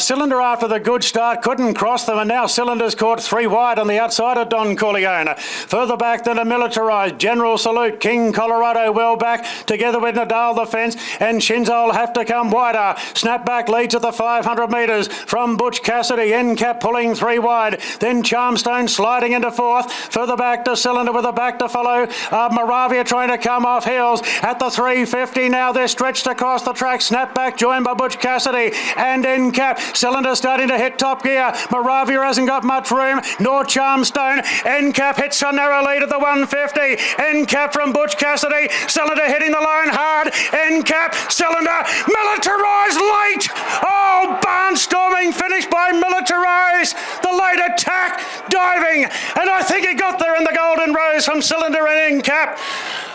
S1: Cylinder after the good start couldn't cross them, and now Cylinder's caught 3 wide on the outside of Don Corleone. Further back than a Militarised, General Salute, King Colorado well back, together with Nadal the fence, and Shinzo will have to come wider. Snapback leads at the 500 metres from Butch Cassidy. N-Cap pulling 3 wide, then Charmstone sliding into 4th. Further back to Cylinder with a back to follow. Moravia trying to come off heels at the 350 now. They're stretched across the track. Snapback joined by Butch Cassidy and N-Cap. Cylinder starting to hit top gear. Moravia hasn't got much room, nor Charmstone. N-Cap hits a narrow lead at the 150. N-Cap from Butch Cassidy. Cylinder hitting the line hard. N-Cap, Cylinder, Militarised late. Oh, barnstorming finish by Militarised. The late attack, diving, and I think he got there in the Golden Rose from Cylinder and N-Cap.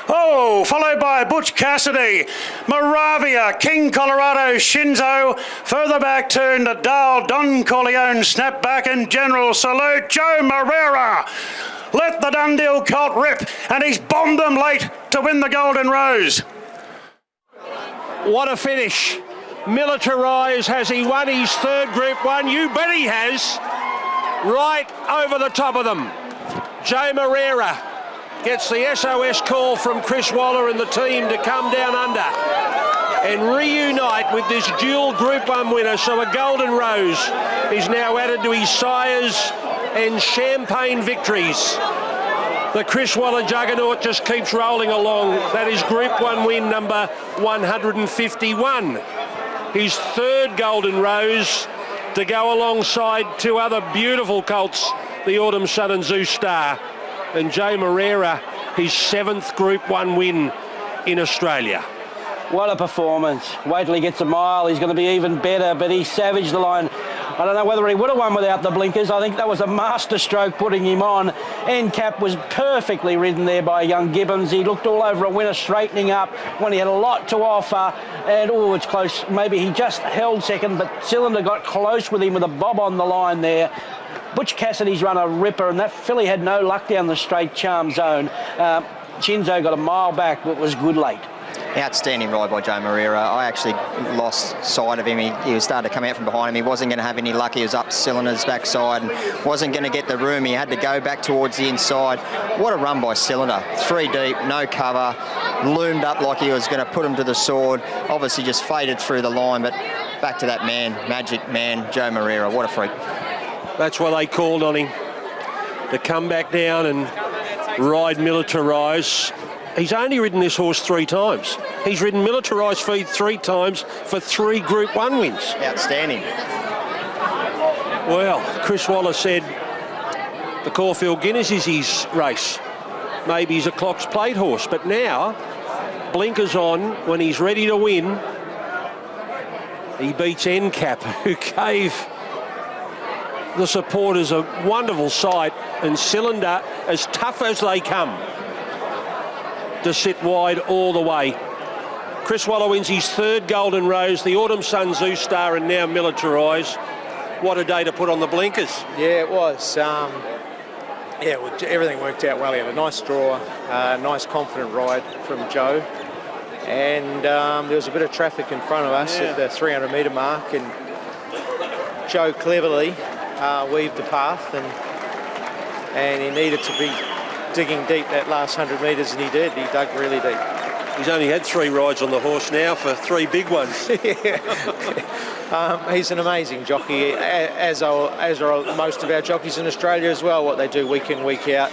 S1: Oh, followed by Butch Cassidy, Moravia, King Colorado, Shinzo, further back to Nadal, Don Corleone, Snapback and General Salute, Joe Moreira. Let the Dundee colt rip, and he's bombed them late to win the Golden Rose.
S2: What a finish. Militarise, has he won his 3rd Group 1? You bet he has. Right over the top of them. Joe Moreira gets the SOS call from Chris Waller and the team to come down under and reunite with this dual Group 1 winner. So a Golden Rose is now added to his sires and champagne victories. The Chris Waller juggernaut just keeps rolling along. That is Group 1 win number 151. His 3rd Golden Rose to go alongside 2 other beautiful colts, the Autumn Sun and Zeus Star. And Joe Moreira, his 7th Group 1 win in Australia.
S3: What a performance. Wait till he gets a mile, he's going to be even better, but he savaged the line I don't know whether he would have won without the blinkers. I think that was a master stroke putting him on. Nightcap was perfectly ridden there by young Gibbons. He looked all over a winner, straightening up when he had a lot to offer. And, oh, it's close. Maybe he just held second, but Cylinder got close with him with a bob on the line there. Butch Cassidy's run a ripper, and that filly had no luck down the straight charm zone. Chinzo got a mile back, but was good late.
S4: Outstanding ride by Joe Moreira. I actually lost sight of him. He was starting to come out from behind him. He wasn't going to have any luck. He was up Cylinder's backside and wasn't going to get the room. He had to go back towards the inside. What a run by Cylinder. 3 deep, no cover, loomed up like he was going to put him to the sword. Obviously just faded through the line, but back to that man, magic man, Joe Moreira. What a freak.
S2: That's why they called on him to come back down and ride Militarise. He's only ridden this horse 3 times. He's ridden Militarise Feed 3 times for 3 Group 1 wins.
S4: Outstanding.
S2: Well, Chris Waller said the Caulfield Guinness is his race. Maybe he's a Clocks Plate horse, but now, blinkers on, when he's ready to win, he beats Nightcap, who gave the supporters a wonderful sight, and Cylinder, as tough as they come, to sit wide all the way. Chris Waller wins his 3rd Golden Rose, the Autumn Sun Zoo Star, and now Militarise. What a day to put on the blinkers.
S9: Yeah, it was. Everything worked out well. He had a nice draw, nice confident ride from Joe. And there was a bit of traffic in front of us at the 300 metre mark, and Joe cleverly weaved the path, and he needed to be digging deep that last 100 metres, and he did. He dug really deep.
S2: He's only had 3 rides on the horse now for 3 big ones.
S9: He's an amazing jockey, as are most of our jockeys in Australia as well, what they do week in, week out.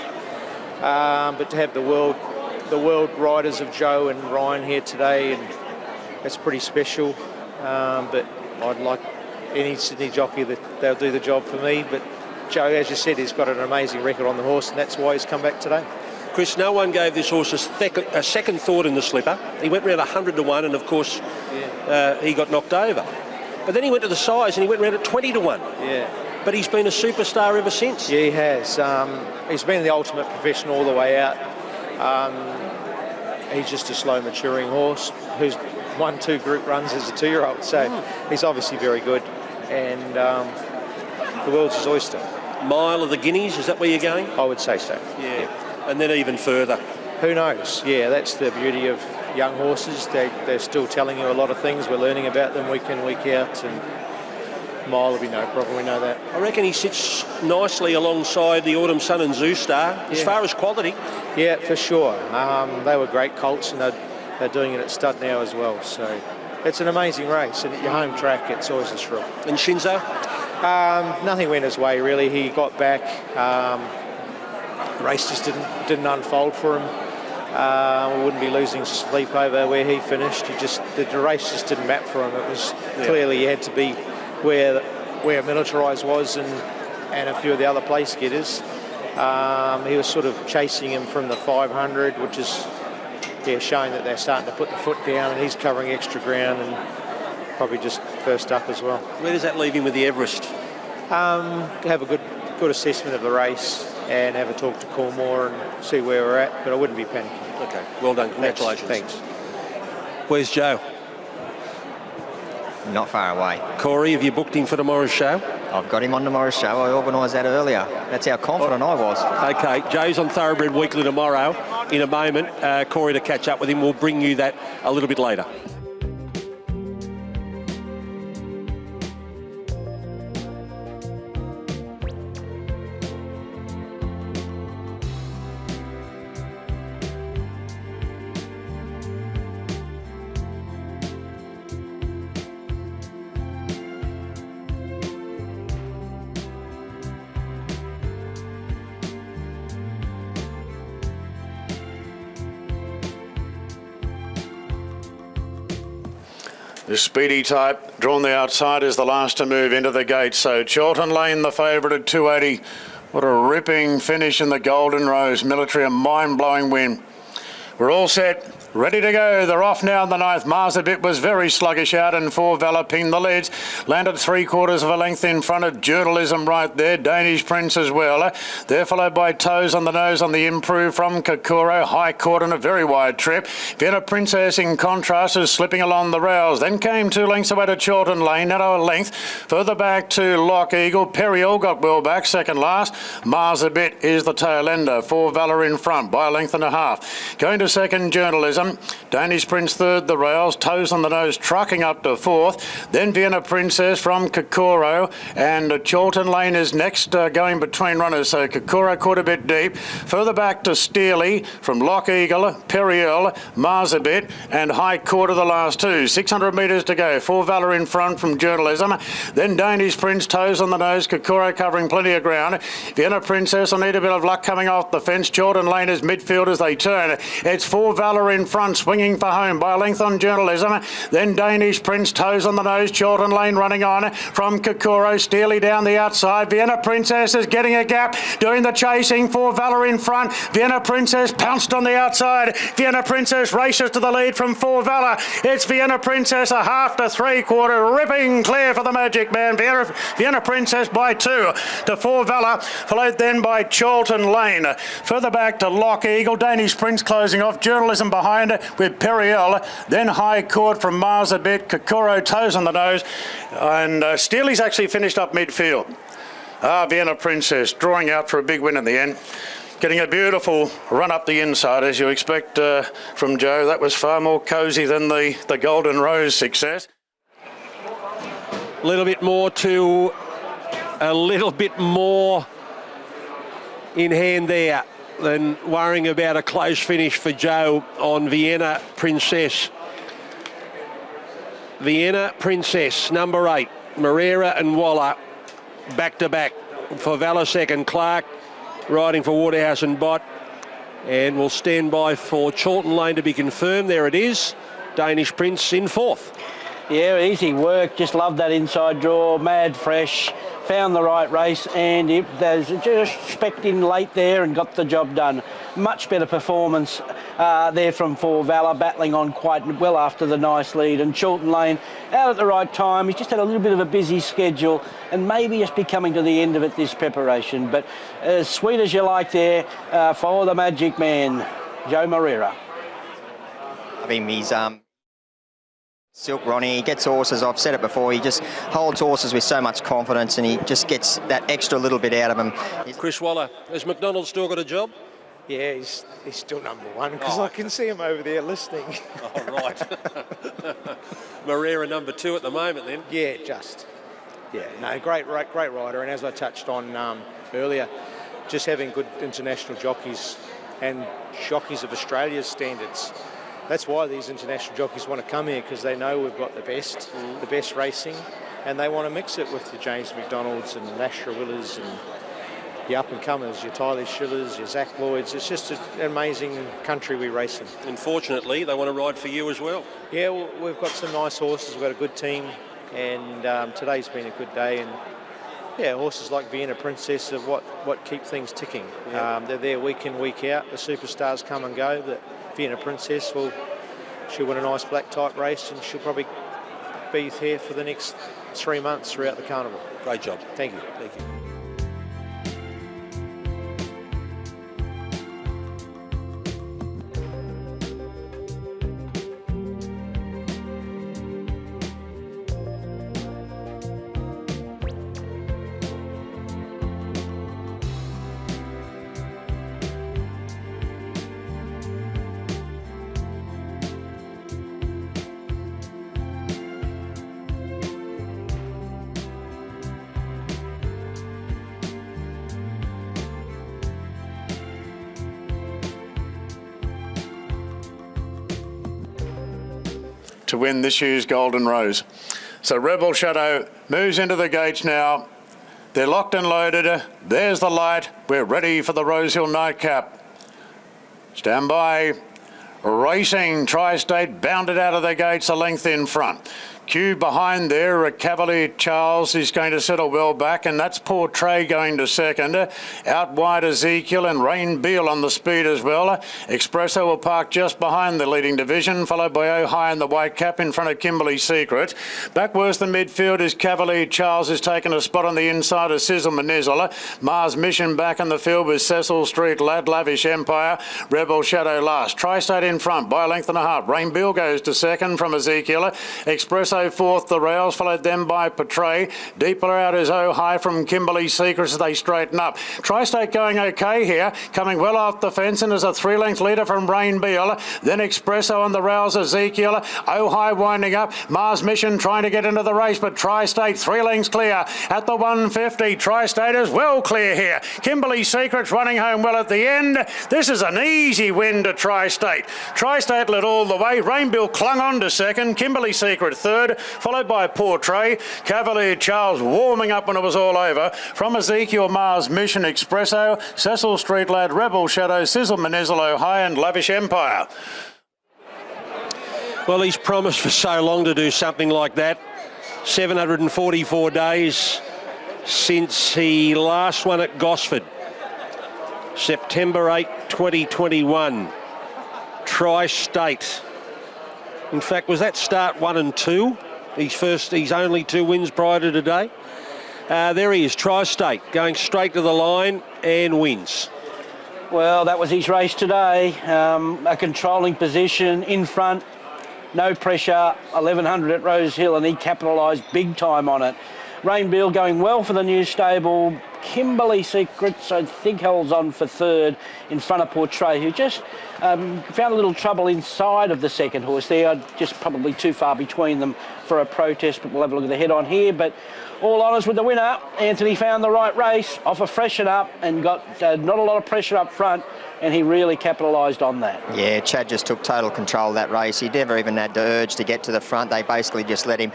S9: But to have the world riders of Joe and Ryan here today, and that's pretty special. But I'd like any Sydney jockey that they'll do the job for me. But Joe, as you said, he's got an amazing record on the horse, and that's why he's come back today.
S2: Chris, no one gave this horse a second thought in the slipper. He went round 100 to 1, and of course he got knocked over. But then he went to the size and he went round at 20 to 1.
S9: Yeah.
S2: But he's been a superstar ever since.
S9: Yeah, he has. He's been the ultimate professional all the way out. He's just a slow maturing horse who's won 2 group runs as a 2-year-old. So he's obviously very good, and the world's his oyster.
S2: Mile of the Guineas, is that where you're going?
S9: I would say so.
S2: Yeah, and then even further.
S9: Who knows? Yeah, that's the beauty of young horses. They're still telling you a lot of things. We're learning about them week in, week out, and mile will be no problem, we know that.
S2: I reckon he sits nicely alongside the Autumn Sun and Zoo Star, as far as quality.
S9: Yeah, for sure. They were great colts, and they're doing it at stud now as well. So it's an amazing race, and at your home track, it's always a thrill.
S2: And Shinzo?
S9: Nothing went his way, really. He got back. The race just didn't unfold for him. We wouldn't be losing sleep over where he finished. The race just didn't map for him. It was clearly he had to be where Militarise was, and a few of the other place getters. He was sort of chasing him from the 500, which is showing that they're starting to put the foot down, and he's covering extra ground and probably just first up as well.
S2: Where does that leave him with the Everest?
S9: Have a good assessment of the race and have a talk to Coolmore and see where we're at, but I wouldn't be panicking.
S2: Okay, well done. Congratulations.
S9: Thanks.
S2: Where's Joe?
S4: Not far away.
S2: Corey, have you booked him for tomorrow's show?
S4: I've got him on tomorrow's show. I organised that earlier. That's how confident I was.
S2: Okay, Joe's on Thoroughbred Weekly tomorrow. In a moment, Corey to catch up with him. We'll bring you that a little bit later.
S1: The speedy type, drawn the outside, is the last to move into the gate. So Chilton Lane, the favourite at 280. What a ripping finish in the Golden Rose. Military, a mind-blowing win. We're all set. ready to go. They're off now in the ninth. Marsabit was very sluggish out and Four Valor pinned the leads. Landed 3/4 of a length in front of Journalism right there. Danish Prince as well. They're followed by Toes on the Nose on the improve from Kokoro. High Court on a very wide trip. Vienna Princess in contrast is slipping along the rails. Then came 2 lengths away to Chiltern Lane. Now a length further back to Lock Eagle. Periel got well back, second last. Marsabit is the tail ender. Four Valor in front by a length and a half. Going to second, Journalism. Danish Prince third, the rails. Toes on the Nose trucking up to fourth. Then Vienna Princess from Kokoro. And Chiltern Lane is next, going between runners. So Kokoro caught a bit deep. Further back to Steely from Lock Eagle, Periel, Marsabit, and High Court of the last 2. 600 metres to go. Four Valor in front from Journalism. Then Danish Prince, Toes on the Nose. Kokoro covering plenty of ground. Vienna Princess will need a bit of luck coming off the fence. Chiltern Lane is midfield as they turn. It's Four Valor in front, swinging for home by a length on Journalism. Then Danish Prince, Toes on the Nose. Chiltern Lane running on from Kokoro. Steely down the outside. Vienna Princess is getting a gap, doing the chasing. Four Valor in front. Vienna Princess pounced on the outside. Vienna Princess races to the lead from Four Valor. It's Vienna Princess, a half to 3/4, ripping clear for the Magic Man. Vienna Princess by 2 to Four Valor, followed then by Chiltern Lane. Further back to Lock Eagle. Danish Prince closing off. Journalism behind it with Periel. Then High Court from Marsabit. Kokoro, Toes on the Nose. And Steely's actually finished up midfield. Vienna Princess drawing out for a big win in the end. Getting a beautiful run up the inside, as you expect from Joe. That was far more cosy than the Golden Rose success.
S2: A little bit more in hand there than worrying about a close finish for Joe on Vienna Princess. Vienna Princess, number 8. Moreira and Waller back to back. For Valor second, Clark riding for Waterhouse and Bott. And we'll stand by for Chiltern Lane to be confirmed. There it is. Danish Prince in fourth.
S3: Yeah, easy work. Just loved that inside draw. Mad fresh. Found the right race and it was just specced in late there and got the job done. Much better performance there from Four Valor, battling on quite well after the nice lead. And Chiltern Lane out at the right time. He's just had a little bit of a busy schedule and maybe just be coming to the end of it, this preparation. But as sweet as you like there for the Magic Man, Joe Moreira.
S4: I mean, he's Silk Ronnie, he gets horses, I've said it before, he just holds horses with so much confidence and he just gets that extra little bit out of him.
S2: Chris Waller, has McDonald still got a job?
S9: Yeah, he's still number one because I can see him over there listening.
S2: Oh, right. Moreira number 2 at the moment then?
S9: Yeah, great rider. And as I touched on earlier, just having good international jockeys and jockeys of Australia's standards. That's why these international jockeys want to come here, because they know we've got the best racing, and they want to mix it with the James McDonalds and the Nashra Willers and the up-and-comers, your Tyler Schillers, your Zach Lloyds. It's just an amazing country we race in.
S2: Unfortunately, they want to ride for you as well.
S9: Yeah, well, we've got some nice horses. We've got a good team, and today's been a good day. And yeah, horses like Vienna Princess are what keep things ticking. Yeah. They're there week in, week out. The superstars come and go, but Vienna Princess she'll win a nice black type race and she'll probably be here for the next 3 months throughout the carnival.
S2: Great job.
S9: Thank you.
S2: Thank you.
S1: To win this year's Golden Rose. So Rebel Shadow moves into the gates now. They're locked and loaded. There's the light. We're ready for the Rosehill nightcap. Stand by. Racing Tri-State bounded out of the gates a length in front. Q behind there, Cavalier Charles is going to settle well back, and that's Portray going to second. Out wide Ezekiel and Rain Beale on the speed as well. Espresso will park just behind the leading division, followed by Oh High and the White Cap in front of Kimberley Secret. Back worse than midfield is Cavalier Charles, who's taken a spot on the inside of Sizzle Manizzle. Mars Mission back in the field with Cecil Street, Lad Lavish Empire, Rebel Shadow last. Tri-State in front by a length and a half. Rain Beale goes to second from Ezekiel. Espresso fourth, the rails, followed then by Portray. Deeper out is Oh High from Kimberley Secrets as they straighten up. Tri-State going okay here, coming well off the fence, and is a 3-length leader from Rain Beale. Then Espresso on the rails, Ezekiel. Oh High winding up. Mars Mission trying to get into the race, but Tri-State 3 lengths clear at the 150. Tri-State is well clear here. Kimberley Secrets running home well at the end. This is an easy win to Tri-State. Tri-State led all the way. Rain Beale clung on to second. Kimberley Secret third, followed by Portray. Cavalier Charles warming up when it was all over. From Ezekiel, Mars Mission, Espresso, Cecil Street Lad, Rebel Shadow, Sizzle Manizzle, Oh High and Lavish Empire.
S2: Well, he's promised for so long to do something like that. 744 days since he last won at Gosford. September 8, 2021. Tri-State. In fact, was that start 1 and 2? His only 2 wins prior to today. There he is, Tri-State, going straight to the line and wins.
S3: Well, that was his race today. A controlling position in front, no pressure, 1100 at Rosehill, and he capitalised big time on it. Rain Beale going well for the new stable. Kimberley Secrets, I think, holds on for third in front of Portray, who just found a little trouble inside of the second horse there. Just probably too far between them for a protest, but we'll have a look at the head on here. But all honours with the winner. Anthony found the right race, off a freshen up, and got not a lot of pressure up front, and he really capitalised on that.
S4: Yeah, Chad just took total control of that race. He never even had the urge to get to the front. They basically just let him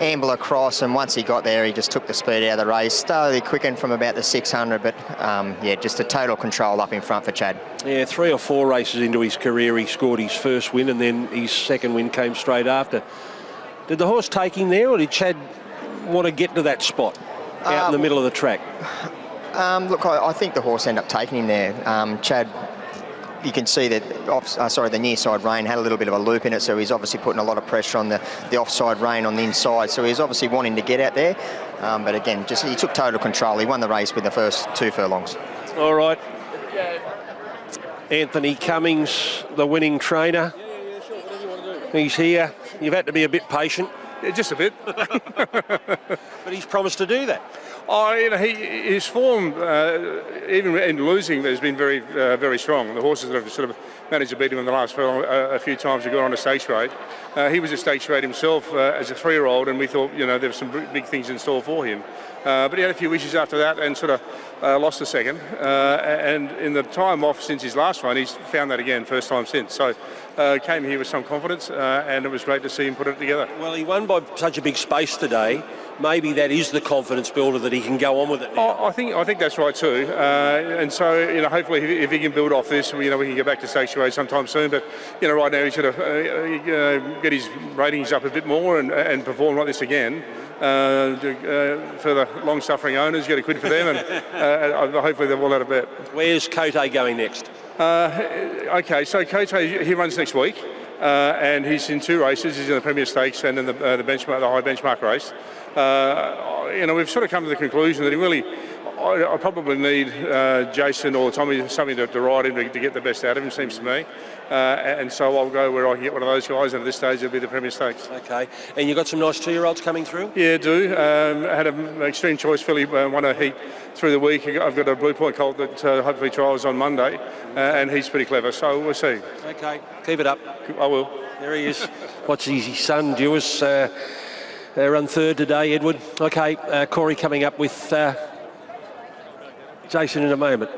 S4: amble across, and once he got there, he just took the speed out of the race. Slowly quickened from about the 600, but yeah, just a total control up in front for Chad.
S2: Yeah, 3 or 4 races into his career, he scored his first win, and then his second win came straight after. Did the horse take him there, or did Chad want to get to that spot out in the middle of the track?
S4: Look, I think the horse ended up taking him there. Chad, you can see that the near side rein had a little bit of a loop in it, so he's obviously putting a lot of pressure on the offside rein on the inside, so he's obviously wanting to get out there. But again, he took total control. He won the race with the first 2 furlongs.
S2: All right. Anthony Cummings, the winning trainer. He's here. You've had to be a bit patient.
S11: Yeah, just a bit.
S2: But he's promised to do that.
S11: Oh, you know, his form, even in losing, has been very, very strong. The horses that have sort of managed to beat him in the last furlong a few times have gone on a stakes rate. He was a stakes rate himself as a 3-year-old, and we thought, you know, there were some big things in store for him. But he had a few issues after that and sort of lost a second. And in the time off since his last run, he's found that again, first time since. So came here with some confidence, and it was great to see him put it together.
S2: Well, he won by such a big space today. Maybe that is the confidence builder that he can go on with it now.
S11: I think that's right too. And so, you know, hopefully if he can build off this, you know, we can get back to stakes race sometime soon. But, you know, right now he should get his ratings up a bit more and perform like this again. For the long-suffering owners, get a quid for them, and hopefully they'll all out of bet.
S2: Where's Cote going next?
S11: Okay, so Cote, he runs next week, and he's in 2 races. He's in the Premier Stakes and in the benchmark, the high benchmark race. You know, we've sort of come to the conclusion that he really, I probably need Jason or Tommy, something to ride him to get the best out of him, seems to me. And so I'll go where I can get one of those guys, and at this stage it'll be the Premier Stakes.
S2: Okay, and you've got some nice 2-year-olds coming through?
S11: Yeah, I do. Had an Extreme Choice filly won a heat through the week. I've got a Blue Point colt that hopefully trials on Monday, and he's pretty clever, so we'll see.
S2: Okay, keep it up.
S11: I will.
S2: There he is. What's his son, Dewis? Run third today, Edward. Okay, Corey coming up with Jason in a moment.